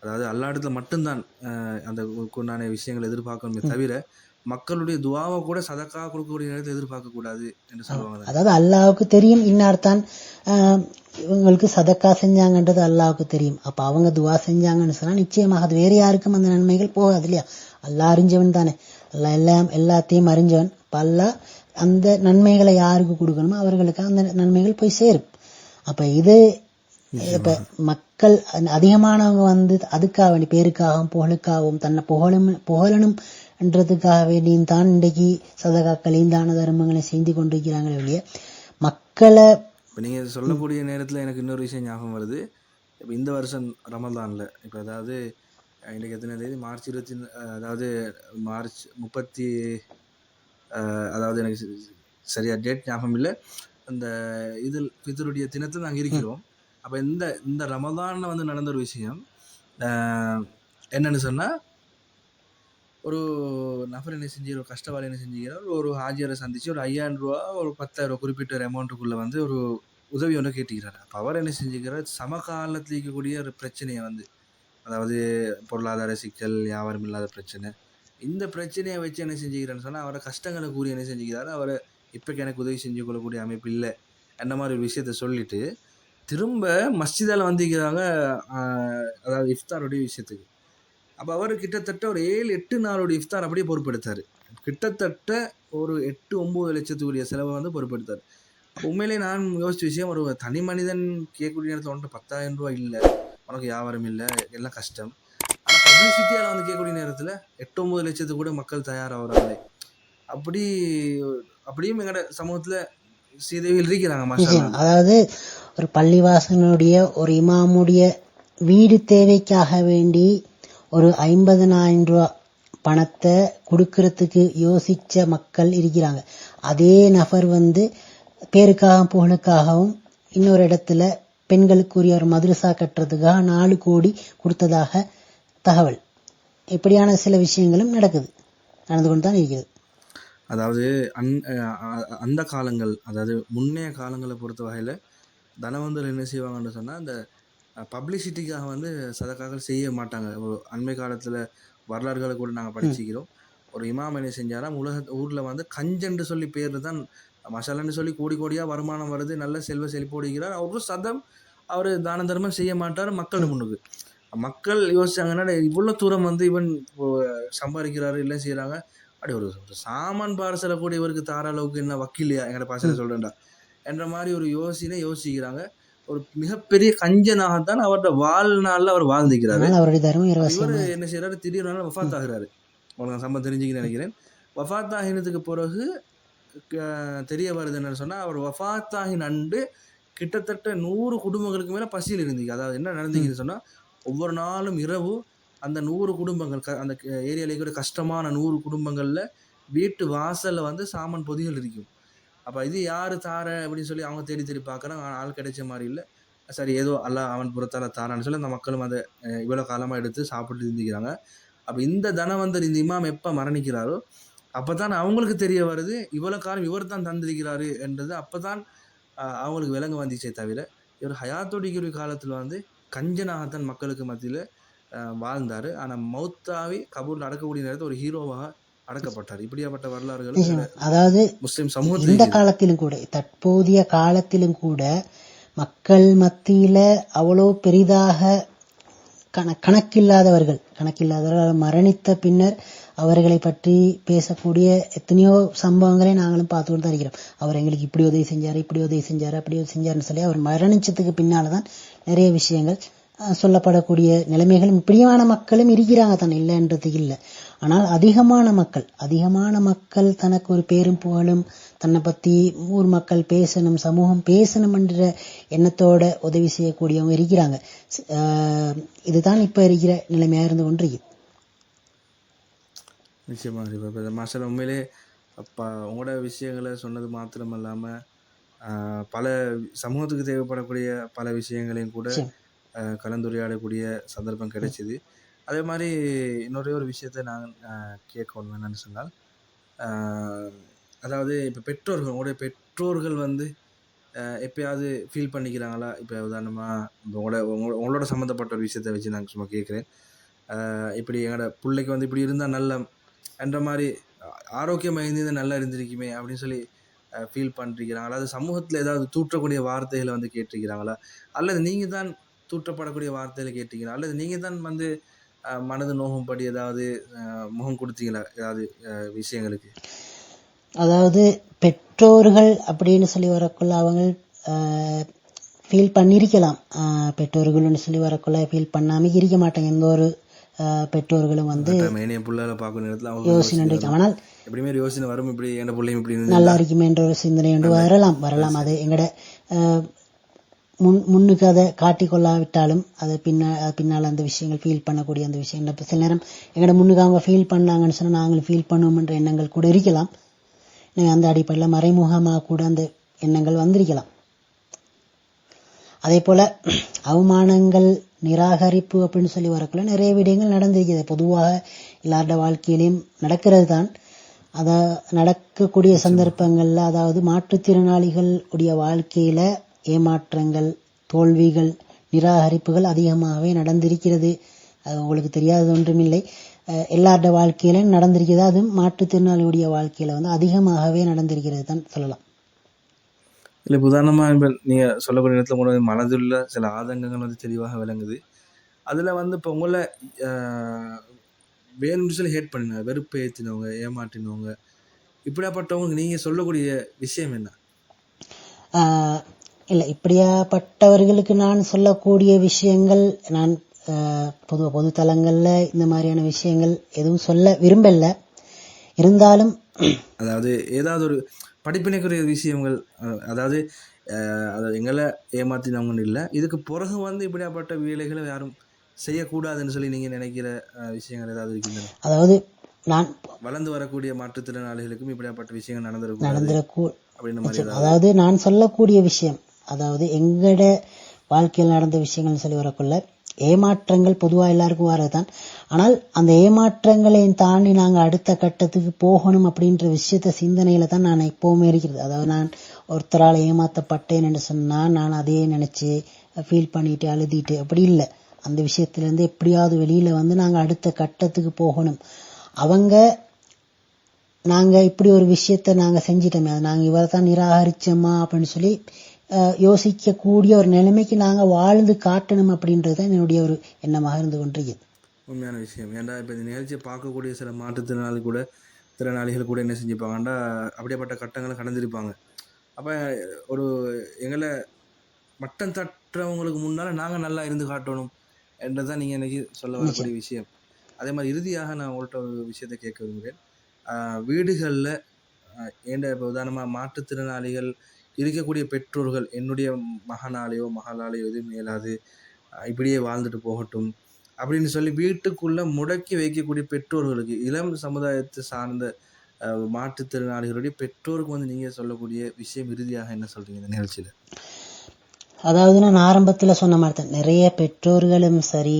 அதாவது அல்லா இடத்துல மட்டும்தான் அந்த குர்ஆனான விஷயங்கள் எதிர்பார்க்கணுமே தவிர மக்களுடைய துவாவை கூட சதக்கா கொடுக்கக்கூடிய நேரத்தை எதிர்பார்க்க கூடாது என்று சொல்லுவாங்க. அதாவது அல்லாஹ்வுக்கு தெரியும் இன்னார்தான் இவங்களுக்கு சதக்கா செஞ்சாங்கன்றது அல்லாஹ்வுக்கு தெரியும். அப்ப அவங்க துவா செஞ்சாங்கன்னு சொன்னா நிச்சயமாக அது வேற யாருக்கும் அந்த நன்மைகள் போகாது இல்லையா. அல்லாஹ் அறிஞ்சவன் தானே, அல்லாஹ் எல்லாத்தையும் அறிஞ்சவன். அப்ப அல்லாஹ் அந்த நன்மைகளை யாருக்கு கொடுக்கணுமோ அவர்களுக்கு அந்த நன்மைகள் போய் சேரும். அப்ப இது இப்ப மக்கள் அதிகமானவங்க வந்து அதுக்காக வேண்டி பேருக்காகவும் புகழுக்காகவும் தன்னை புகழணும் என்றதுக்காக வேண்டியும் தான் இன்றைக்கு சதகாக்களையும் தான தர்மங்களையும் செய்து கொண்டிருக்கிறாங்களே வெளியே மக்களை. இப்போ நீங்கள் சொல்லக்கூடிய நேரத்தில் எனக்கு இன்னொரு விஷயம் ஞாபகம் வருது. இப்போ இந்த வருஷம் ரமலானில் இப்போ அதாவது இன்றைக்கு எத்தனை தேதி, மார்ச் 20, அதாவது மார்ச் 31 அதாவது எனக்கு சரியா டேட் ஞாபகம் இல்லை. அந்த இதில் ஃபித்ருடைய தினத்தில் நாங்கள் இருக்கிறோம். அப்போ இந்த இந்த ரமதானில் வந்து நடந்த ஒரு விஷயம் என்னன்னு சொன்னால், ஒரு நபர் என்ன செஞ்சு ஒரு கஷ்டவாளி என்ன செஞ்சுக்கிறார், ஒரு ஹாஜியரை சந்தித்து ஒரு 5000 ரூபா ஒரு 10,000 குறிப்பிட்ட ஒரு அமௌண்ட்டுக்குள்ளே வந்து ஒரு உதவி ஒன்று கேட்டுக்கிறார். அப்போ அவர் என்ன செஞ்சுக்கிறார், சமகாலத்தில் இருக்கக்கூடிய ஒரு பிரச்சனையை வந்து, அதாவது பொருளாதார சிக்கல், வியாபாரம் இல்லாத பிரச்சனை, இந்த பிரச்சனையை வச்சு என்ன செஞ்சுக்கிறான்னு சொன்னால் அவரை கஷ்டங்களை கூறி என்ன செஞ்சுக்கிறாரு, அவரை இப்போக்கு எனக்கு உதவி செஞ்சு கொள்ளக்கூடிய அமைப்பு இல்லை அந்த மாதிரி ஒரு விஷயத்த சொல்லிட்டு திரும்ப மஸ்ஜிதால் வந்திருக்கிறாங்க, அதாவது இஃப்தாருடைய விஷயத்துக்கு. அப்போ அவர் கிட்டத்தட்ட ஒரு 7-8 நாளுடைய இஃப்தார் அப்படியே பொறுப்பெடுத்தார். கிட்டத்தட்ட ஒரு 8-9 லட்சத்துக்குரிய செலவை வந்து பொறுப்பெடுத்தார். உண்மையிலே நான் யோசிச்ச விஷயம், ஒரு தனி மனிதன் கேட்கக்கூடிய நேரத்தில் உன்ட்டு 10,000 ரூபா இல்லை, உனக்கு வியாபாரம் இல்லை, எல்லாம் கஷ்டம். ஆனால் பப்ளிசிட்டியால் வந்து கேட்கக்கூடிய நேரத்தில் 8-9 லட்சத்துக்கு கூட மக்கள் தயாராகிறாங்களே. அப்படியும் எங்களோட சமூகத்தில் சீதைகள் இருக்கிறாங்க. மாஷா அதாவது ஒரு பள்ளிவாசனுடைய ஒரு இமாமுடைய வீடு தேவைக்காக வேண்டி ஒரு 50,000 ரூபா பணத்தை கொடுக்கறதுக்கு யோசிச்ச மக்கள் இருக்கிறாங்க. அதே நபர் வந்து பேருக்காகவும் புகழுக்காகவும் இன்னொரு இடத்துல பெண்களுக்குரிய ஒரு மதுரசா கட்டுறதுக்காக 4 கோடி கொடுத்ததாக தகவல். இப்படியான சில விஷயங்களும் நடந்து கொண்டு தான் இருக்கிறது. அதாவது அந்த காலங்கள், அதாவது முன்னைய காலங்களை பொறுத்த வகையில் தனவந்தர் என்ன செய்வாங்கன்னு சொன்னால், அந்த பப்ளிசிட்டிக்காக வந்து சதக்காக்கள் செய்ய மாட்டாங்க. அண்மை காலத்தில் வரலாறுகளை கூட நாங்கள் படிச்சுக்கிறோம். ஒரு இமாம் என்ன செஞ்சாராம், ஊரில் வந்து கஞ்சன்று சொல்லி பேர் தான் மசாலான்னு சொல்லி கோடி கோடியாக வருமானம் வருது, நல்ல செல்வ செழிப்போடுகிறார், அவரும் சதம் அவர் தான தர்மம் செய்ய மாட்டார் மக்கள் முன்னுக்கு. மக்கள் யோசிச்சாங்கன்னா, இவ்வளோ தூரம் வந்து இவன் சம்பாதிக்கிறாரு இல்லை செய்கிறாங்க, அப்படி ஒரு சாமான் பார்சலை கூட இவருக்கு தார அளவுக்கு என்ன வக்கீலையா எங்கட பாசலை சொல்றேன்டா என்ற மாதிரி ஒரு யோசிக்கிறாங்க. ஒரு மிகப்பெரிய கஞ்சனாகத்தான் அவரோட வாழ்நாளில் அவர் வாழ்ந்துக்கிறாரு. இவர் என்ன செய்யறாரு, திடீர்னு வஃபாத் ஆகிறாரு. உங்களுக்கு சம்பவம் தெரிஞ்சுக்கின்னு நினைக்கிறேன். வஃபாத் ஆகினதுக்கு பிறகு தெரிய வருது என்னன்னு சொன்னா, அவர் வஃபாத் ஆகின அன்று கிட்டத்தட்ட 100 குடும்பங்களுக்கு மேல பசியில் இருந்தீங்க. அதாவது என்ன நடந்தீங்கன்னு சொன்னா, ஒவ்வொரு நாளும் இரவு அந்த 100 குடும்பங்கள், அந்த ஏரியாவில் கூட கஷ்டமான 100 குடும்பங்கள்ல வீட்டு வாசல்ல வந்து சாமான் பொதிகள் இருக்கும். அப்போ இது யாரு தார அப்படின்னு சொல்லி அவங்க தேடி பார்க்குறாங்க. ஆள் கிடைச்ச மாதிரி இல்லை. சரி, ஏதோ அல்லாஹ் அவன் புறத்தால தாரான்னு சொல்லி அந்த மக்களும் அதை இவ்வளோ காலமாக எடுத்து சாப்பிட்டு இருந்துக்கிறாங்க. அப்போ இந்த தனவந்தர், இந்த இமாம் எப்போ மரணிக்கிறாரோ அப்போ தான் அவங்களுக்கு தெரிய வருது, இவ்வளோ காலம் இவர் தான் தந்திருக்கிறாரு என்றது. அப்போ தான் அவங்களுக்கு விளங்க வந்துச்சே தவிர, இவர் ஹயாத்தோடிக்கிற காலத்தில் வந்து கஞ்சனாகத்தான் மக்களுக்கு மத்தியில் வாழ்ந்தார். ஆனால் மௌத்தாவி கபூரில் அடக்கக்கூடிய நேரத்தில் ஒரு ஹீரோவாக அடக்கப்பட்டார். இப்படியாப்பட்ட வரலாறுகள் அதாவது முஸ்லிம் சமூகத்தில் இந்த காலத்திலும் கூட, தற்போதைய காலத்திலும் கூட மக்கள் மத்தியில அவ்வளோ பெரிதாக கணக்கில்லாதவர்கள் மரணித்த பின்னர் அவர்களை பற்றி பேசக்கூடிய எத்தனையோ சம்பவங்களை நாங்களும் பார்த்து கொண்டு தான் இருக்கிறோம். அவர் எங்களுக்கு இப்படி உதவி செஞ்சாரு, அப்படி உதவி செஞ்சாருன்னு சொல்லி அவர் மரணிச்சதுக்கு பின்னால்தான் நிறைய விஷயங்கள் சொல்லப்படக்கூடிய நிலைமைகளும் இப்படியான மக்களும் இருக்கிறாங்க தான், இல்லைன்றது இல்லை. ஆனால் அதிகமான மக்கள் தனக்கு ஒரு பேரும் புகழும், தன்னை பத்தி ஊர் மக்கள் பேசணும், சமூகம் பேசணும் என்ற எண்ணத்தோட உதவி செய்யக்கூடியவங்க இருக்கிறாங்க. இதுதான் இப்ப இருக்கிற நிலைமையா இருந்து கொண்டிருக்கு. நிச்சயமா மாஸ்டர், உண்மையிலே உங்களோட விஷயங்களை சொன்னது மாத்திரம் இல்லாம பல சமூகத்துக்கு தேவைப்படக்கூடிய பல விஷயங்களையும் கூட கலந்துரையாடக்கூடிய சந்தர்ப்பம் கிடைச்சிது. அதே மாதிரி இன்னொரு ஒரு விஷயத்தை நான் கேட்கணும் என்னன்னு சொன்னால், அதாவது இப்போ உங்களுடைய பெற்றோர்கள் வந்து எப்பயாவது ஃபீல் பண்ணிக்கிறாங்களா? இப்போ உதாரணமாக உங்களோட சம்மந்தப்பட்ட ஒரு விஷயத்தை வச்சு நான் சும்மா கேட்குறேன். இப்படி எங்களோட பிள்ளைக்கு வந்து இப்படி இருந்தால் நல்ல என்ற மாதிரி ஆரோக்கியமாக இருந்தது நல்லா இருந்திருக்குமே அப்படின்னு சொல்லி ஃபீல் பண்ணிருக்கிறாங்களா? அதாவது சமூகத்தில் ஏதாவது தூற்றக்கூடிய வார்த்தைகளை வந்து கேட்டிருக்கிறாங்களா? அல்லது நீங்கள் தான் தூற்றப்படக்கூடிய வார்த்தைகளை கேட்டீங்களா? அல்லது நீங்கள் தான் வந்து மனது நோகும்படி ஏதாவது முகம் கொடுத்தீங்களா ஏதாவது விஷயங்களுக்கு? அதாவது பெற்றோர்கள் அப்படின்னு சொல்லி வரக்குள்ள அவங்க ஃபீல் பண்ணியிருக்கலாம். பெற்றோர்கள்னு சொல்லி வரக்குள்ள ஃபீல் பண்ணாம இருக்க மாட்டாங்க. எந்த ஒரு பெற்றோர்களும் வந்து யோசனை ஆனால் யோசனை வரும், இப்படி என் பிள்ளையும் இப்படி நல்லா இருக்குமே என்ற ஒரு சிந்தனை வரலாம். அது எங்கட முன்னுக்கு அதை காட்டிக்கொள்ளாவிட்டாலும் அதை பின்னால் அந்த விஷயங்கள் ஃபீல் பண்ணக்கூடிய அந்த விஷயங்கள் சில நேரம் எங்கட முன்னுக்கு அவங்க ஃபீல் பண்ணாங்கன்னு சொன்னா நாங்களும் ஃபீல் பண்ணுவோம் என்ற எண்ணங்கள் கூட இருக்கலாம். அந்த அடிப்படையில் மறைமுகமாக கூட அந்த எண்ணங்கள் வந்திருக்கலாம். அதே போல அவமானங்கள், நிராகரிப்பு அப்படின்னு சொல்லி வரக்குள்ள நிறைய விடயங்கள் நடந்திருக்கிறது. பொதுவாக எல்லாரோட வாழ்க்கையிலையும் நடக்கிறது தான். அத நடக்கக்கூடிய சந்தர்ப்பங்கள்ல, அதாவது மாற்றுத்திறனாளிகள் உடைய வாழ்க்கையில ஏமாற்றங்கள், தோல்விகள், நிராகரிப்புகள் அதிகமாகவே நடந்திருக்கிறது. அது உங்களுக்கு தெரியாதது ஒன்றுமில்லை. எல்லாரோட வாழ்க்கையில நடந்திருக்கிறது. அதுவும் மாற்றுத்திறனாளியுடைய வாழ்க்கையில அதிகமாகவே நடந்திருக்கிறது தான் சொல்லலாம். இல்லை, உதாரணமாக இப்போ நீங்கள் சொல்லக்கூடிய நேரத்தில் உங்களோட மனதுள்ள சில ஆதங்கங்கள் தெளிவாக விளங்குது. அதில் இப்போ உங்களை வேணும்னு சொல்லி ஹேட் பண்ணின, வெறுப்பை ஏற்றினவங்க, ஏமாற்றினவங்க, இப்படியாப்பட்டவங்களுக்கு நீங்கள் சொல்லக்கூடிய விஷயம் என்ன? இல்லை, இப்படியாப்பட்டவர்களுக்கு நான் சொல்லக்கூடிய விஷயங்கள், நான் பொது தளங்கள்ல இந்த மாதிரியான விஷயங்கள் எதுவும் சொல்ல விரும்பல. இருந்தாலும் அதாவது ஏதாவது ஒரு படிப்பினைக்குரிய விஷயங்கள், அதாவது எங்களை ஏமாத்தினவங்கன்னு இல்லை, இதுக்கு பிறகு இப்படியாப்பட்ட வேலைகளை யாரும் செய்யக்கூடாதுன்னு சொல்லி நீங்க நினைக்கிற விஷயங்கள் ஏதாவது இருக்கின்றன? அதாவது நான் வளர்ந்து வரக்கூடிய மாற்றுத்திறனாளிகளுக்கும் இப்படியாப்பட்ட விஷயங்கள் நடந்திருக்கும் அப்படின்னு மாதிரி. அதாவது நான் சொல்லக்கூடிய விஷயம், அதாவது எங்கட வாழ்க்கையில் நடந்த விஷயங்கள் சொல்லி வரக்குள்ள ஏமாற்றங்கள் பொதுவாக எல்லாருக்கும் வரதான். ஆனால் அந்த ஏமாற்றங்களை தாண்டி நாங்கள் அடுத்த கட்டத்துக்கு போகணும் அப்படின்ற விஷயத்த சிந்தனையில தான் நான் எப்பவுமே இருக்கிறது. அதாவது நான் ஒருத்தரால் ஏமாற்றப்பட்டேன் என்று சொன்னால் நான் அதையே நினைச்சு ஃபீல் பண்ணிட்டு அழுதிட்டு அப்படி இல்லை. அந்த விஷயத்திலேருந்து எப்படியாவது வெளியில நாங்கள் அடுத்த கட்டத்துக்கு போகணும். அவங்க நாங்கள் இப்படி ஒரு விஷயத்த நாங்கள் செஞ்சிட்டோமே, அது நாங்கள் இவரை தான் நிராகரிச்சோமா அப்படின்னு சொல்லி யோசிக்கக்கூடிய ஒரு நிலைமைக்கு நாங்கள் வாழ்ந்து காட்டணும் அப்படின்றது தான் என்னுடைய ஒரு எண்ணமாக இருந்து கொண்டிருக்கிறது. உண்மையான விஷயம். ஏன்டா இப்போ இந்த நிகழ்ச்சியை பார்க்கக்கூடிய சில திறனாளிகள் கூட என்ன செஞ்சுப்பாங்கண்டா அப்படியேப்பட்ட கட்டங்களை கடந்திருப்பாங்க. அப்போ ஒரு எங்களை மட்டம் தட்டுறவங்களுக்கு முன்னால் நாங்கள் நல்லா இருந்து காட்டணும் என்றதான் நீங்கள் எனக்கு சொல்ல வரக்கூடிய விஷயம். அதே மாதிரி இறுதியாக நான் உங்கள்கிட்ட ஒரு விஷயத்தை கேட்க விரும்புகிறேன். வீடுகளில் ஏண்ட இப்போ உதாரணமாக மாற்றுத்திறனாளிகள் இருக்கக்கூடிய பெற்றோர்கள், என்னுடைய மகனாலேயோ மகளாலேயோ எதுவும் மேலாது, இப்படியே வாழ்ந்துட்டு போகட்டும் அப்படின்னு சொல்லி வீட்டுக்குள்ளே முடக்கி வைக்கக்கூடிய பெற்றோர்களுக்கு, இளம் சமுதாயத்தை சார்ந்த மாற்றுத்திறனாளிகளுடைய பெற்றோருக்கு நீங்கள் சொல்லக்கூடிய விஷயம் இறுதியாக என்ன சொல்கிறீங்க இந்த நிகழ்ச்சியில்? அதாவது நான் ஆரம்பத்தில் சொன்ன மாதிரி தான், நிறைய பெற்றோர்களும் சரி,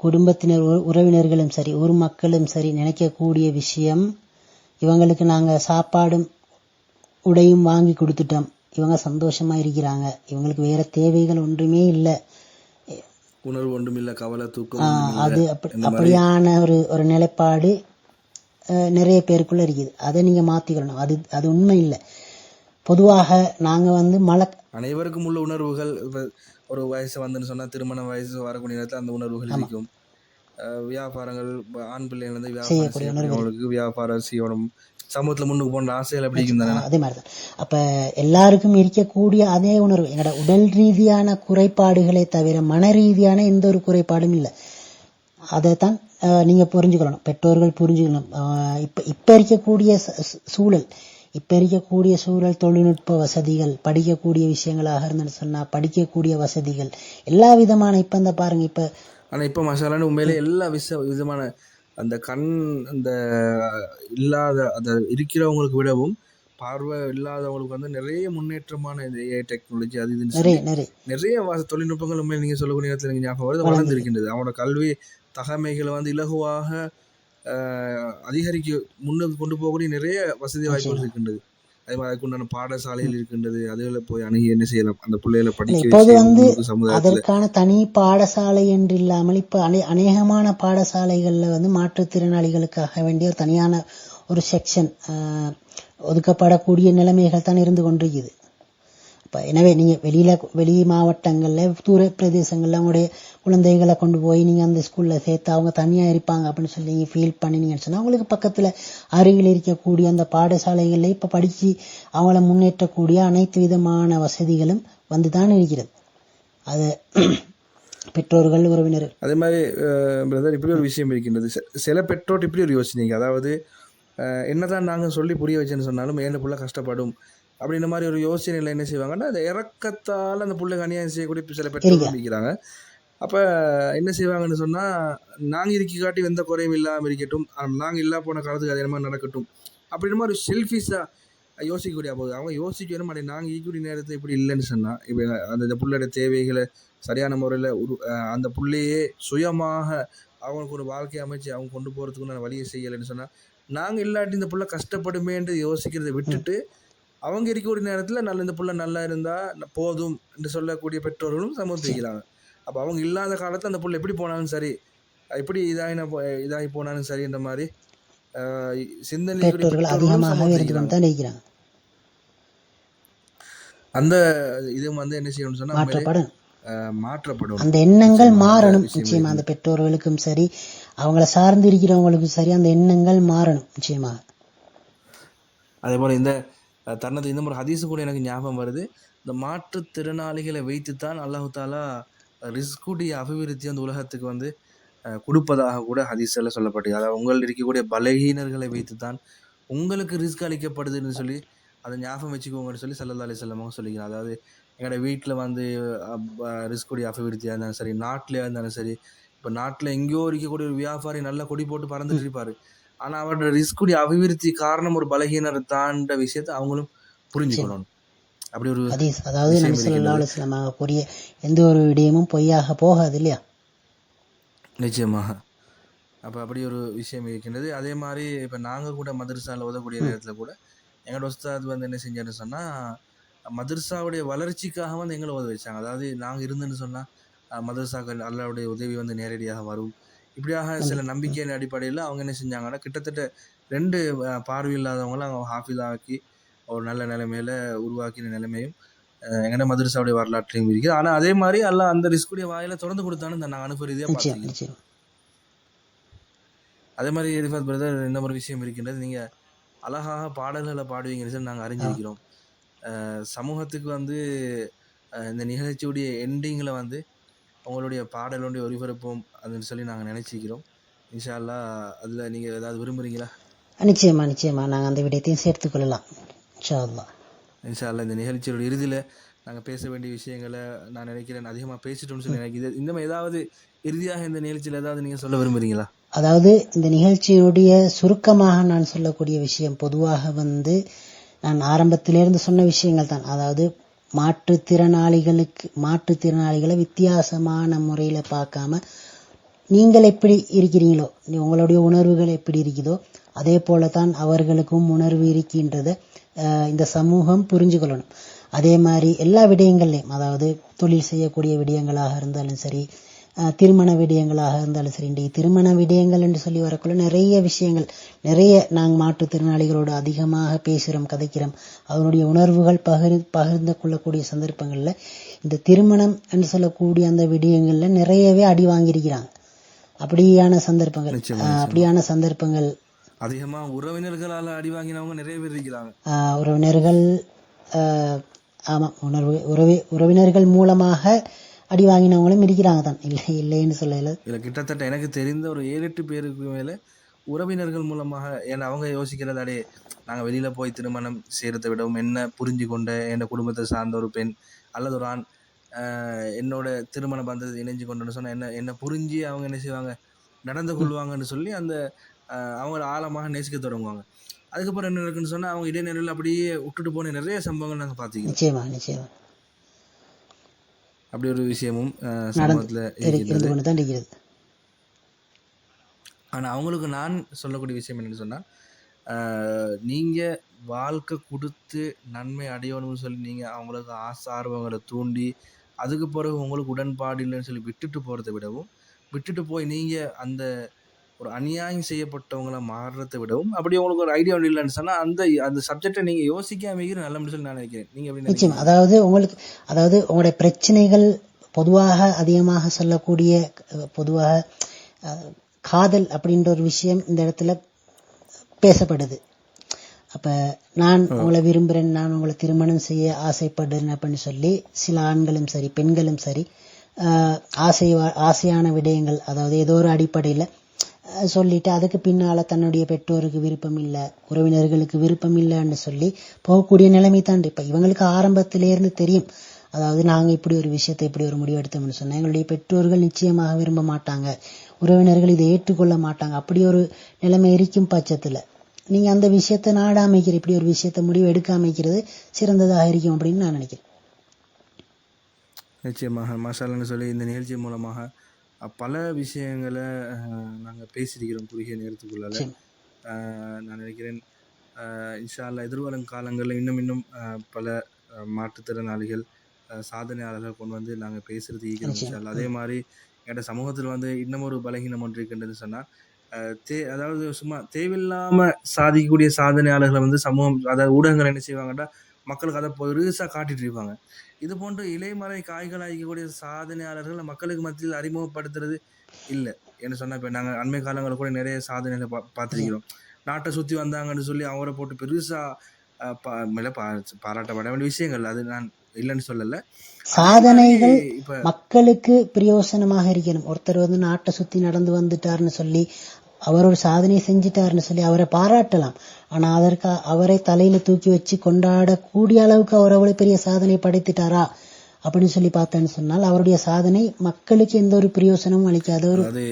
குடும்பத்தினர், உறவினர்களும் சரி, ஊர் மக்களும் சரி நினைக்கக்கூடிய விஷயம், இவங்களுக்கு நாங்கள் சாப்பாடும் உடையும் வாங்கி கொடுத்துட்டோம், இவங்க சந்தோஷமா இருக்கிறாங்க, இவங்களுக்கு வேற தேவைகள் ஒன்றுமே இல்லை, உணர்வு ஒன்றும் இல்லை, கவலை தூக்கம், அது அப்படியான ஒரு நிலைப்பாடு நிறைய பேருக்குள்ள இருக்குது. அதை நீங்க மாத்திக்கணும். அது உண்மை இல்லை. பொதுவாக நாங்க அனைவருக்கும் உள்ள உணர்வுகள் ஒரு வயசு வந்துன்னு சொன்னா, திருமண வயசு வரக்கூடிய நேரத்தில் அந்த உணர்வுகள் இருக்கும். வியாபாரங்கள், ஆண் பிள்ளைகள் வந்து வியாபாரம் செய்யணும், சமூகத்துல முன்னுக்கு போன ஆசைகள் அப்படி இருக்கும். அதே மாதிரிதான் அப்ப எல்லாருக்கும் இருக்கக்கூடிய அதே உணர்வு, எங்களோட உடல் ரீதியான குறைபாடுகளை தவிர மன ரீதியான எந்த ஒரு குறைபாடும் இல்லை. அதைத்தான் நீங்க புரிஞ்சுக்கணும், பெற்றோர்கள் புரிஞ்சுக்கணும். இப்ப இருக்கக்கூடிய சூழல், தொழில்நுட்ப வசதிகள், படிக்கக்கூடிய விஷயங்களாக இருந்து சொன்னா படிக்கக்கூடிய வசதிகள், எல்லா விதமான இப்ப இந்த பாருங்க, இப்ப மசாலான்னு உண்மையிலே எல்லா விதமான அந்த அந்த இல்லாத அதை இருக்கிறவங்களுக்கு விடவும் பார்வை இல்லாதவங்களுக்கு நிறைய முன்னேற்றமான இந்த ஏஐ டெக்னாலஜி, அது இது நிறைய தொழில்நுட்பங்கள் உண்மையில நீங்க சொல்லக்கூடிய நேரத்தில் நீங்க ஞாபகம் வருது, வளர்ந்துருக்கின்றது. அவனோட கல்வி தகமைகளை இலகுவாக அதிகரிக்க முன்னுக்கு கொண்டு போகக்கூடிய நிறைய வசதி வாய்ப்புகள் இருக்கின்றது. அதே மாதிரி அதுக்குண்டான பாடசாலைகள் இருக்கின்றது. அதுல போய் அணுகி என்ன செய்யலாம், அந்த பிள்ளைகளை படிக்க அதற்கான தனி பாடசாலை என்று இல்லாமல் இப்ப அநேகமான பாடசாலைகள்ல மாற்றுத்திறனாளிகளுக்காக வேண்டிய ஒரு தனியான ஒரு செக்ஷன் ஒதுக்கப்படக்கூடிய நிலைமைகள் தான் இருந்து கொண்டிருக்குது. எனவே நீங்க வெளி மாவட்டங்கள்ல, தூர பிரதேசங்கள்ல உங்களுடைய குழந்தைகளை கொண்டு போய் நீங்க அந்த ஸ்கூல்ல சேர்த்து அவங்க தனியா இருப்பாங்க அப்படின்னு சொல்லி நீங்க ஃபீல் பண்ணினீங்கன்னு சொன்னா, உங்களுக்கு பக்கத்துல அருகில் இருக்கக்கூடிய அந்த பாடசாலைகள்ல இப்ப படிச்சு அவங்கள முன்னேற்றக்கூடிய அனைத்து விதமான வசதிகளும் வந்துதான் இருக்கிறது. அது பெற்றோர்கள், உறவினர்கள். அதே மாதிரி பிரதர், இப்படி ஒரு விஷயம் இருக்கின்றது. சில பெற்றோர் இப்படி ஒரு யோசனைங்க, அதாவது என்னதான் நாங்கள் சொல்லி புரிய வச்சேன்னு சொன்னாலும் ஏன் புள்ள கஷ்டப்படும் அப்படின்ற மாதிரி ஒரு யோசனையில் என்ன செய்வாங்கன்னா, அந்த இறக்கத்தால் அந்த பிள்ளைக்கு அநியாயம் செய்யக்கூடிய சில பெற்றோர்கள் இருக்கிறாங்க. அப்போ என்ன செய்வாங்கன்னு சொன்னால், நாங்கள் இருக்கி காட்டி எந்த குறையும் இல்லாமல் இருக்கட்டும், நாங்கள் இல்லா போன காலத்துக்கு அதே மாதிரி நடக்கட்டும் அப்படின்ற மாதிரி செல்ஃபிஷாக யோசிக்கக்கூடிய போது அவங்க யோசிக்கணும் மாட்டே நாங்கள் ஈக்குடி நேரத்தை இப்படி இல்லைன்னு சொன்னால் இப்போ அந்த புள்ளோட தேவைகளை சரியான முறையில் அந்த புள்ளையே சுயமாக அவங்களுக்கு ஒரு வாழ்க்கையை அமைச்சு அவங்க கொண்டு போகிறதுக்குன்னு வழியை செய்யலைன்னு சொன்னால் நாங்கள் இல்லாட்டி இந்த புள்ள கஷ்டப்படுமேன்று யோசிக்கிறதை விட்டுட்டு அவங்க இருக்கக்கூடிய நேரத்தில் நல்ல இந்த புள்ள நல்லா இருந்தால் போதும் என்று சொல்லக்கூடிய பெற்றோர்களும் சமர்ப்பிக்கிறாங்க. அப்போ அவங்க இல்லாத காலத்தில் அந்த புள்ள எப்படி போனாலும் சரி, எப்படி இதாகி போனாலும் சரி, இந்த மாதிரி சிந்தனை அந்த இது வந்து என்ன செய்யணும்னு சொன்னா மாற்றப்படும். அந்த எண்ணங்கள் மாறணும் நிச்சயமா. அந்த பெற்றோர்களுக்கும் சரி, அவங்கள சார்ந்து இருக்கிறவங்களுக்கும் சரி, அந்த எண்ணங்கள் மாறணும் நிச்சயமாக. அதே போல இந்த தருணத்தை இந்த ஒரு ஹதீஸ் கூட எனக்கு ஞாபகம் வருது. இந்த மாற்றுத்திறனாளிகளை வைத்துத்தான் அல்லாஹு தாலா ரிஸ்குடைய அபிவிருத்தி அந்த உலகத்துக்கு வந்து கொடுப்பதாக கூட ஹதீஸில் சொல்லப்பட்டு, அதாவது உங்கள் இருக்கக்கூடிய பலகீனர்களை வைத்துத்தான் உங்களுக்கு ரிஸ்க் அளிக்கப்படுதுன்னு சொல்லி அதை ஞாபகம் வச்சுக்கோங்கன்னு சொல்லி ஸல்லல்லாஹு அலைஹி வஸல்லம் சொல்லிக்கிறாங்க. அதாவது எங்களோட வீட்டில் வந்து ரிஸ்குடைய அபிவிருத்தியாக இருந்தாலும் சரி, நாட்டிலையாக இருந்தாலும் சரி, இப்போ நாட்டில் எங்கேயோ இருக்கக்கூடிய ஒரு வியாபாரி நல்லா கொடி போட்டு பறந்துட்டு இருப்பாரு, ஆனால் அவரோட ரிஸ்குடைய அபிவிருத்தி காரணம் ஒரு பலகீனர் தாண்ட விஷயத்தை அவங்களும் புரிஞ்சுக்கணும். அப்படி ஒரு அதாவது நபி ஸல்லல்லாஹு அலைஹி வஸல்லம் கூறிய எந்த ஒரு விடயமும் பொய்யாக போகாது இல்லையா? நிச்சயமாக. அப்போ அப்படி ஒரு விஷயம் இருக்கின்றது. அதே மாதிரி இப்போ நாங்கள் கூட மதரசாவில் ஓதக்கூடிய நேரத்தில் கூட எங்களோட உஸ்தாத் வந்து என்ன செஞ்சாருன்னு சொன்னால், மதரசாவுடைய வளர்ச்சிக்காக வந்து எங்களை ஓத வச்சாங்க. அதாவது நாங்கள் இருந்துன்னு சொன்னால் மதரசாக்கள் அல்லாவுடைய உதவி வந்து நேரடியாக வரும், இப்படியாக சில நம்பிக்கையின் அடிப்படையில் அவங்க என்ன செஞ்சாங்கன்னா கிட்டத்தட்ட 2 பார்வையில்லாதவங்களும் அவங்க ஹாஃபிஸாக்கி ஒரு நல்ல நிலைமையில உருவாக்கின நிலைமையும் எங்கன்னா மதரசாவுடைய வரலாற்றையும் இருக்குது. ஆனால் அதே மாதிரி எல்லாம் அந்த ரிஸ்குடைய வாயில தொடர்ந்து கொடுத்தாலும் நாங்கள் அனுபவரீதியாக பார்த்துக்கிறோம். அதே மாதிரி ரிஃபாத் பிரதர், இந்த ஒரு விஷயம் இருக்கின்றது. நீங்கள் அழகாக பாடல்களை பாடுவீங்கன்னு நாங்கள் அறிஞ்சிருக்கிறோம். சமூகத்துக்கு வந்து இந்த நிகழ்ச்சியுடைய எண்டிங்கில் வந்து உங்களுடைய பாடலுடைய ஒளிபரப்போம் அப்படின்னு சொல்லி நாங்கள் நினைச்சிக்கிறோம். இன்ஷா அல்லாஹ் அதில் நீங்கள் ஏதாவது விரும்புகிறீங்களா? நிச்சயமா நிச்சயமா, நாங்கள் அந்த விடயத்தையும் சேர்த்துக்கொள்ளலாம் இன்ஷா அல்லாஹ். இன்ஷா அல்லாஹ் இந்த நிகழ்ச்சியோட இறுதியில் நாங்கள் பேச வேண்டிய விஷயங்களை நான் நினைக்கிறேன் அதிகமாக பேசிட்டோம்னு சொல்லி நினைக்கிறேன். இந்த மாதிரி ஏதாவது இறுதியாக இந்த நிகழ்ச்சியில் ஏதாவது நீங்கள் சொல்ல விரும்புகிறீங்களா? அதாவது இந்த நிகழ்ச்சியுடைய சுருக்கமாக நான் சொல்லக்கூடிய விஷயம், பொதுவாக வந்து நான் ஆரம்பத்திலிருந்து சொன்ன விஷயங்கள் தான். அதாவது மாற்றுத்திறனாளிகளை வித்தியாசமான முறையில் பார்க்காம, நீங்கள் எப்படி இருக்கிறீங்களோ, உங்களுடைய உணர்வுகள் எப்படி இருக்குதோ அதே போல தான் அவர்களுக்கும் உணர்வு இருக்கின்றதை இந்த சமூகம் புரிஞ்சு கொள்ளணும். அதே மாதிரி எல்லா விடயங்கள்லையும், அதாவது தொழில் செய்யக்கூடிய விடயங்களாக இருந்தாலும் சரி, திருமண விடயங்களாக இருந்தாலும் சரி, இன்றைக்கு திருமண விடயங்கள் என்று சொல்லி வரக்குள்ள நிறைய விஷயங்கள், நிறைய நாங்கள் மாற்றுத்திறனாளிகளோடு அதிகமாக பேசுகிறோம், கதைக்கிறோம். அவருடைய உணர்வுகள் பகிர்ந்து கொள்ளக்கூடிய சந்தர்ப்பங்களில் இந்த திருமணம் என்று சொல்லக்கூடிய அந்த விடயங்களில் நிறையவே அடி வாங்கியிருக்கிறாங்க. அப்படியான சந்தர்ப்பங்கள் அதிகமாக உறவினர்களால் அடி வாங்கினவங்க நிறைய பேர் இருக்கிறாங்க. உறவினர்கள், ஆமாம், உறவினர்கள் மூலமாக அடி வாங்கினவங்களும் இருக்கிறாங்க தான், இல்லைன்னு சொல்லல. இதில் கிட்டத்தட்ட எனக்கு தெரிந்த ஒரு 7-8 பேருக்கு மேலே உறவினர்கள் மூலமாக, ஏன்னா அவங்க யோசிக்கிறது, அடே நாங்கள் வெளியில் போய் திருமணம் செய்கிறத விடவும் என்ன புரிஞ்சு கொண்ட என் குடும்பத்தை சார்ந்த ஒரு பெண் அல்லது ஒரு ஆண் என்னோட திருமண பந்தத்தை இணைஞ்சு கொண்டுன்னு சொன்னால் என்ன புரிஞ்சு அவங்க என்ன செய்வாங்க, நடந்து கொள்வாங்கன்னு சொல்லி அந்த அவங்கள ஆழமாக நேசிக்க தொடங்குவாங்க. அதுக்கப்புறம் என்ன இருக்குன்னு சொன்னால் அவங்க இடைநிலையில் அப்படியே விட்டுட்டு போன நிறைய சம்பவங்கள் நாங்கள் பார்த்துக்கிறோம். நிச்சயமா அப்படி ஒரு விஷயமும் சமூகத்தில் இருக்கிறது. ஆனால் அவங்களுக்கு நான் சொல்லக்கூடிய விஷயம் என்னன்னு சொன்னால், நீங்கள் வாழ்க்கை கொடுத்து நன்மை அடையணும்னு சொல்லி நீங்கள் அவங்களுக்கு ஆர்வங்களை தூண்டி அதுக்கு பிறகு உங்களுக்கு உடன்பாடு இல்லைன்னு சொல்லி விட்டுட்டு போகிறத விடவும், விட்டுட்டு போய் நீங்கள் அந்த ஒரு அநியாயம் செய்யப்பட்டவங்களை மாறுறதை விடவும், அப்படி உங்களுக்கு ஒரு ஐடியா இல்லைன்னு சொன்னால் அந்த சப்ஜெக்டை நீங்கள் யோசிக்காம நல்ல சொல்லி நான் நினைக்கிறேன். நீங்கள் எப்படி நிச்சயம், அதாவது உங்களுடைய பிரச்சனைகள் பொதுவாக அதிகமாக சொல்லக்கூடிய, பொதுவாக காதல் அப்படின்ற ஒரு விஷயம் இந்த இடத்துல பேசப்படுது. அப்போ நான் உங்களை விரும்புகிறேன், நான் உங்களை திருமணம் செய்ய ஆசைப்படுறேன் அப்படின்னு சொல்லி சில ஆண்களும் சரி பெண்களும் சரி ஆசையான விடயங்கள், அதாவது ஏதோ ஒரு அடிப்படையில் சொல்லிட்டு அதுக்கு பின்னால் தன்னுடைய பெற்றோருக்கு விருப்பம் இல்லை, உறவினர்களுக்கு விருப்பம் இல்லைன்னு சொல்லி போகக்கூடிய நிலைமை தான். இப்போ இவங்களுக்கு ஆரம்பத்திலேருந்து தெரியும், அதாவது நாங்கள் இப்படி ஒரு விஷயத்தை இப்படி ஒரு முடிவெடுத்தோம்னு சொன்னால் எங்களுடைய பெற்றோர்கள் நிச்சயமாக விரும்ப மாட்டாங்க, உறவினர்கள் இதை ஏற்றுக்கொள்ள மாட்டாங்க. அப்படி ஒரு நிலைமை இருக்கும் பட்சத்தில் நீங்க அந்த விஷயத்தை நாடாமைக்கிற இப்படி ஒரு விஷயத்தை முடிவு எடுக்காமைக்கிறது சிறந்ததாக இருக்கும் அப்படின்னு நான் நினைக்கிறேன். நிச்சயமாக மாஷால்லான்னு சொல்லி இந்த நிகழ்ச்சி மூலமாக பல விஷயங்களை நாங்கள் பேசியிருக்கிறோம் குறுகிய நேரத்துக்குள்ளால. சரி. நான் நினைக்கிறேன் இன்ஷா அல்லாஹ் எதிர்வரும் காலங்களில் இன்னும் பல மாற்றுத்திறனாளிகள் சாதனையாளர்கள் கொண்டு வந்து நாங்கள் பேசுறது ஈக்கிறோம் இன்ஷா அல்லாஹ். அதே மாதிரி எங்களோட சமூகத்தில் வந்து இன்னும் ஒரு பலகீனம் ஒன்று இருக்கின்றது சொன்னால் அதாவது சும்மா தேவையில்லாமல் சாதிக்கக்கூடிய சாதனையாளர்களை வந்து சமூகம் அதாவது ஊடகங்கள் என்ன செய்வாங்கன்னா மக்களுக்கு அதை பெருசாக காட்டிட்டு இருப்பாங்க. இது போன்ற இலைமறை காய்களாகக்கூடிய சாதனையாளர்களை மக்களுக்கு மத்தியில் அறிமுகப்படுத்துறது இல்லை. என்ன சொன்னால் இப்போ நாங்கள் அண்மை காலங்களில் கூட நிறைய சாதனைகளை பார்த்துருக்கிறோம். நாட்டை சுற்றி வந்தாங்கன்னு சொல்லி அவரை போட்டு பெருசாக பாராட்டப்பட வேண்டிய விஷயங்கள் அது நான் இல்லைன்னு சொல்லலை. சாதனைகள் மக்களுக்கு பிரயோசனமாக இருக்கணும். ஒருத்தர் வந்து நாட்டை சுத்தி நடந்து வந்துட்டாருன்னு சொல்லி அவர் ஒரு சாதனை செஞ்சிட்டாருன்னு சொல்லி அவரை பாராட்டலாம். ஆனா அதற்கு அவரை தலையில தூக்கி வச்சு கொண்டாடக்கூடிய அளவுக்கு அவர் அவ்வளவு பெரிய சாதனை படைத்துட்டாரா அப்படின்னு சொல்லி பார்த்தேன்னு சொன்னால் அவருடைய சாதனை மக்களுக்கு எந்த ஒரு பிரயோசனமும் அளிக்காத ஒரு அது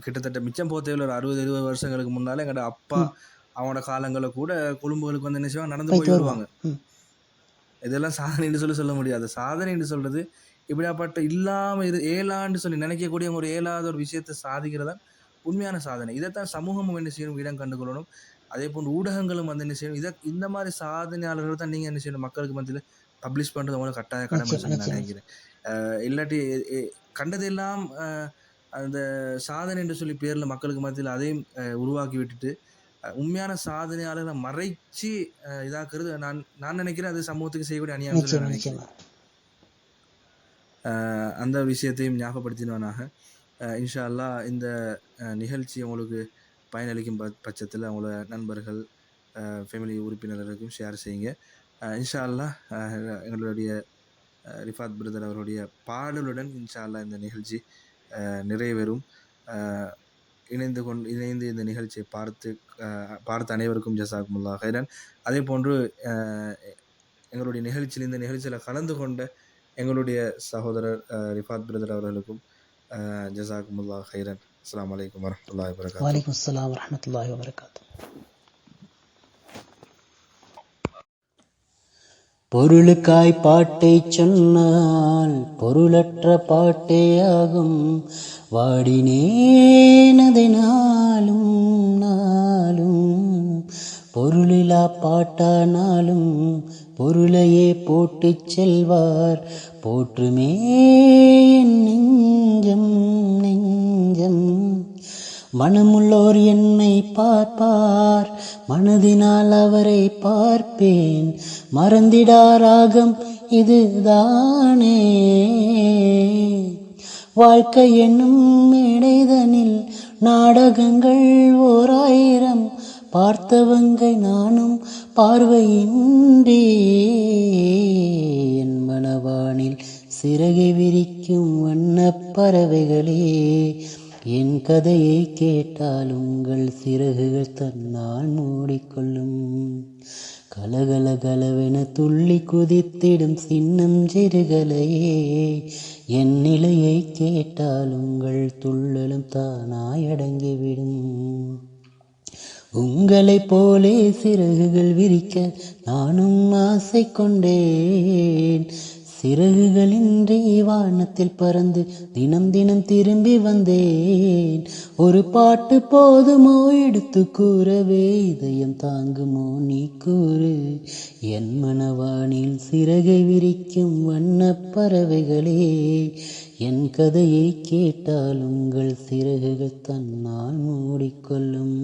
கிட்டத்தட்ட மிச்சம் போத்தையில் ஒரு 60-70 வருஷங்களுக்கு முன்னால எங்களோட அப்பா அவனோட காலங்களில் கூட கொழும்புகளுக்கு வந்து என்ன செய்வாங்க நடந்து போய் வருவாங்க. இதெல்லாம் சாதனைன்னு சொல்ல முடியாது. சாதனைன்னு சொல்றது இப்படியாப்பட்ட இல்லாம இது ஏலான்னு சொல்லி நினைக்கக்கூடிய ஒரு ஏலாத ஒரு விஷயத்தை சாதிக்கிறதா உண்மையான சாதனை. இதைத்தான் சமூகமும் என்ன செய்யணும் இடம் கண்டுகொள்ளணும். அதே போன்று ஊடகங்களும் வந்து என்ன செய்யணும் இந்த மாதிரி சாதனையாளர்கள் தான் நீங்க என்ன செய்யணும் மக்களுக்கு மத்தியில் பப்ளிஷ் பண்றது உங்களுக்கு கட்டாய கடமை சொல்லி நான் நினைக்கிறேன். இல்லாட்டி கண்டதெல்லாம் அந்த சாதனை என்று சொல்லி பேர்ல மக்களுக்கு மத்தியில் அதையும் உருவாக்கி விட்டுட்டு உண்மையான சாதனையாளர்களை மறைச்சு இதாக்குறது நான் நினைக்கிறேன் அது சமூகத்துக்கு செய்யக்கூடிய அநியாயம் நினைக்கிறேன். அந்த விஷயத்தையும் ஞாபகப்படுத்தினவனாக இன்ஷா அல்லாஹ் இந்த நிகழ்ச்சி உங்களுக்கு பயனளிக்கும் பட்சத்தில் அவங்களோட நண்பர்கள் ஃபேமிலி உறுப்பினர்களுக்கும் ஷேர் செய்யுங்க. இன்ஷா அல்லாஹ் எங்களுடைய ரிஃபாத் பிரதர் அவருடைய பாடலுடன் இன்ஷா அல்லாஹ் இந்த நிகழ்ச்சி நிறைவேறும். இணைந்து இந்த நிகழ்ச்சியை பார்த்த அனைவருக்கும் ஜஸாக்குமுல்லாஹ் ஹைரன். அதே போன்று எங்களுடைய இந்த நிகழ்ச்சியில் கலந்து கொண்ட எங்களுடைய சகோதரர் ரிஃபாத் பிரதர் அவர்களுக்கும் ஜஸாக்குமுல்லாஹ் ஹைரன். அஸ்ஸலாமு அலைக்கும் வரஹ்மத்துல்லாஹி வபரகாத்துஹு. வலைக்கும் அஸ்ஸலாம் வரஹ்மத்துல்லாஹி வபரகாத்துஹு. பொருளுக்காய் பாட்டை சொன்னால் பொருளற்ற பாட்டே ஆகும். வாடினேனதை நாளும் பொருளிலா பாட்டானாலும் பொருளையே போட்டு செல்வார். போற்றுமே என் நெஞ்சம் மனமுள்ளோர் என்னை பார்ப்பார், மனதினால் அவரை பார்ப்பேன். மறந்திடாராகம் இதுதானே, வாழ்க்கை என்னும் மேடைதனில் நாடகங்கள் 1000 பார்த்தவங்கை நானும் பார்வையின்றி. என் மனவானில் சிறகை விரிக்கும் வண்ணப் பறவைகளே, என் கதையை கேட்டால் உங்கள் சிறகுகள் தன்னால் மூடிக்கொள்ளும். கலகலகலவென துள்ளி குதித்திடும் சின்னம் சிறுகலையே, என் நிலையை கேட்டால் உங்கள் துள்ளலும் தானாய் அடங்கிவிடும். உங்களைப் போலே சிறகுகள் விரிக்க நானும் ஆசை கொண்டேன். சிறகுகளின்றி வானத்தில் பறந்து தினம் திரும்பி வந்தேன். ஒரு பாட்டு போதுமோ எடுத்து கூறவே, இதயம் தாங்குமோ நீ கூறு. என் மனவானில் சிறகை விரிக்கும் வண்ணப் பறவைகளே, என் கதையை கேட்டால் உங்கள் சிறகுகள் தன்னால் மூடிக்கொள்ளும்.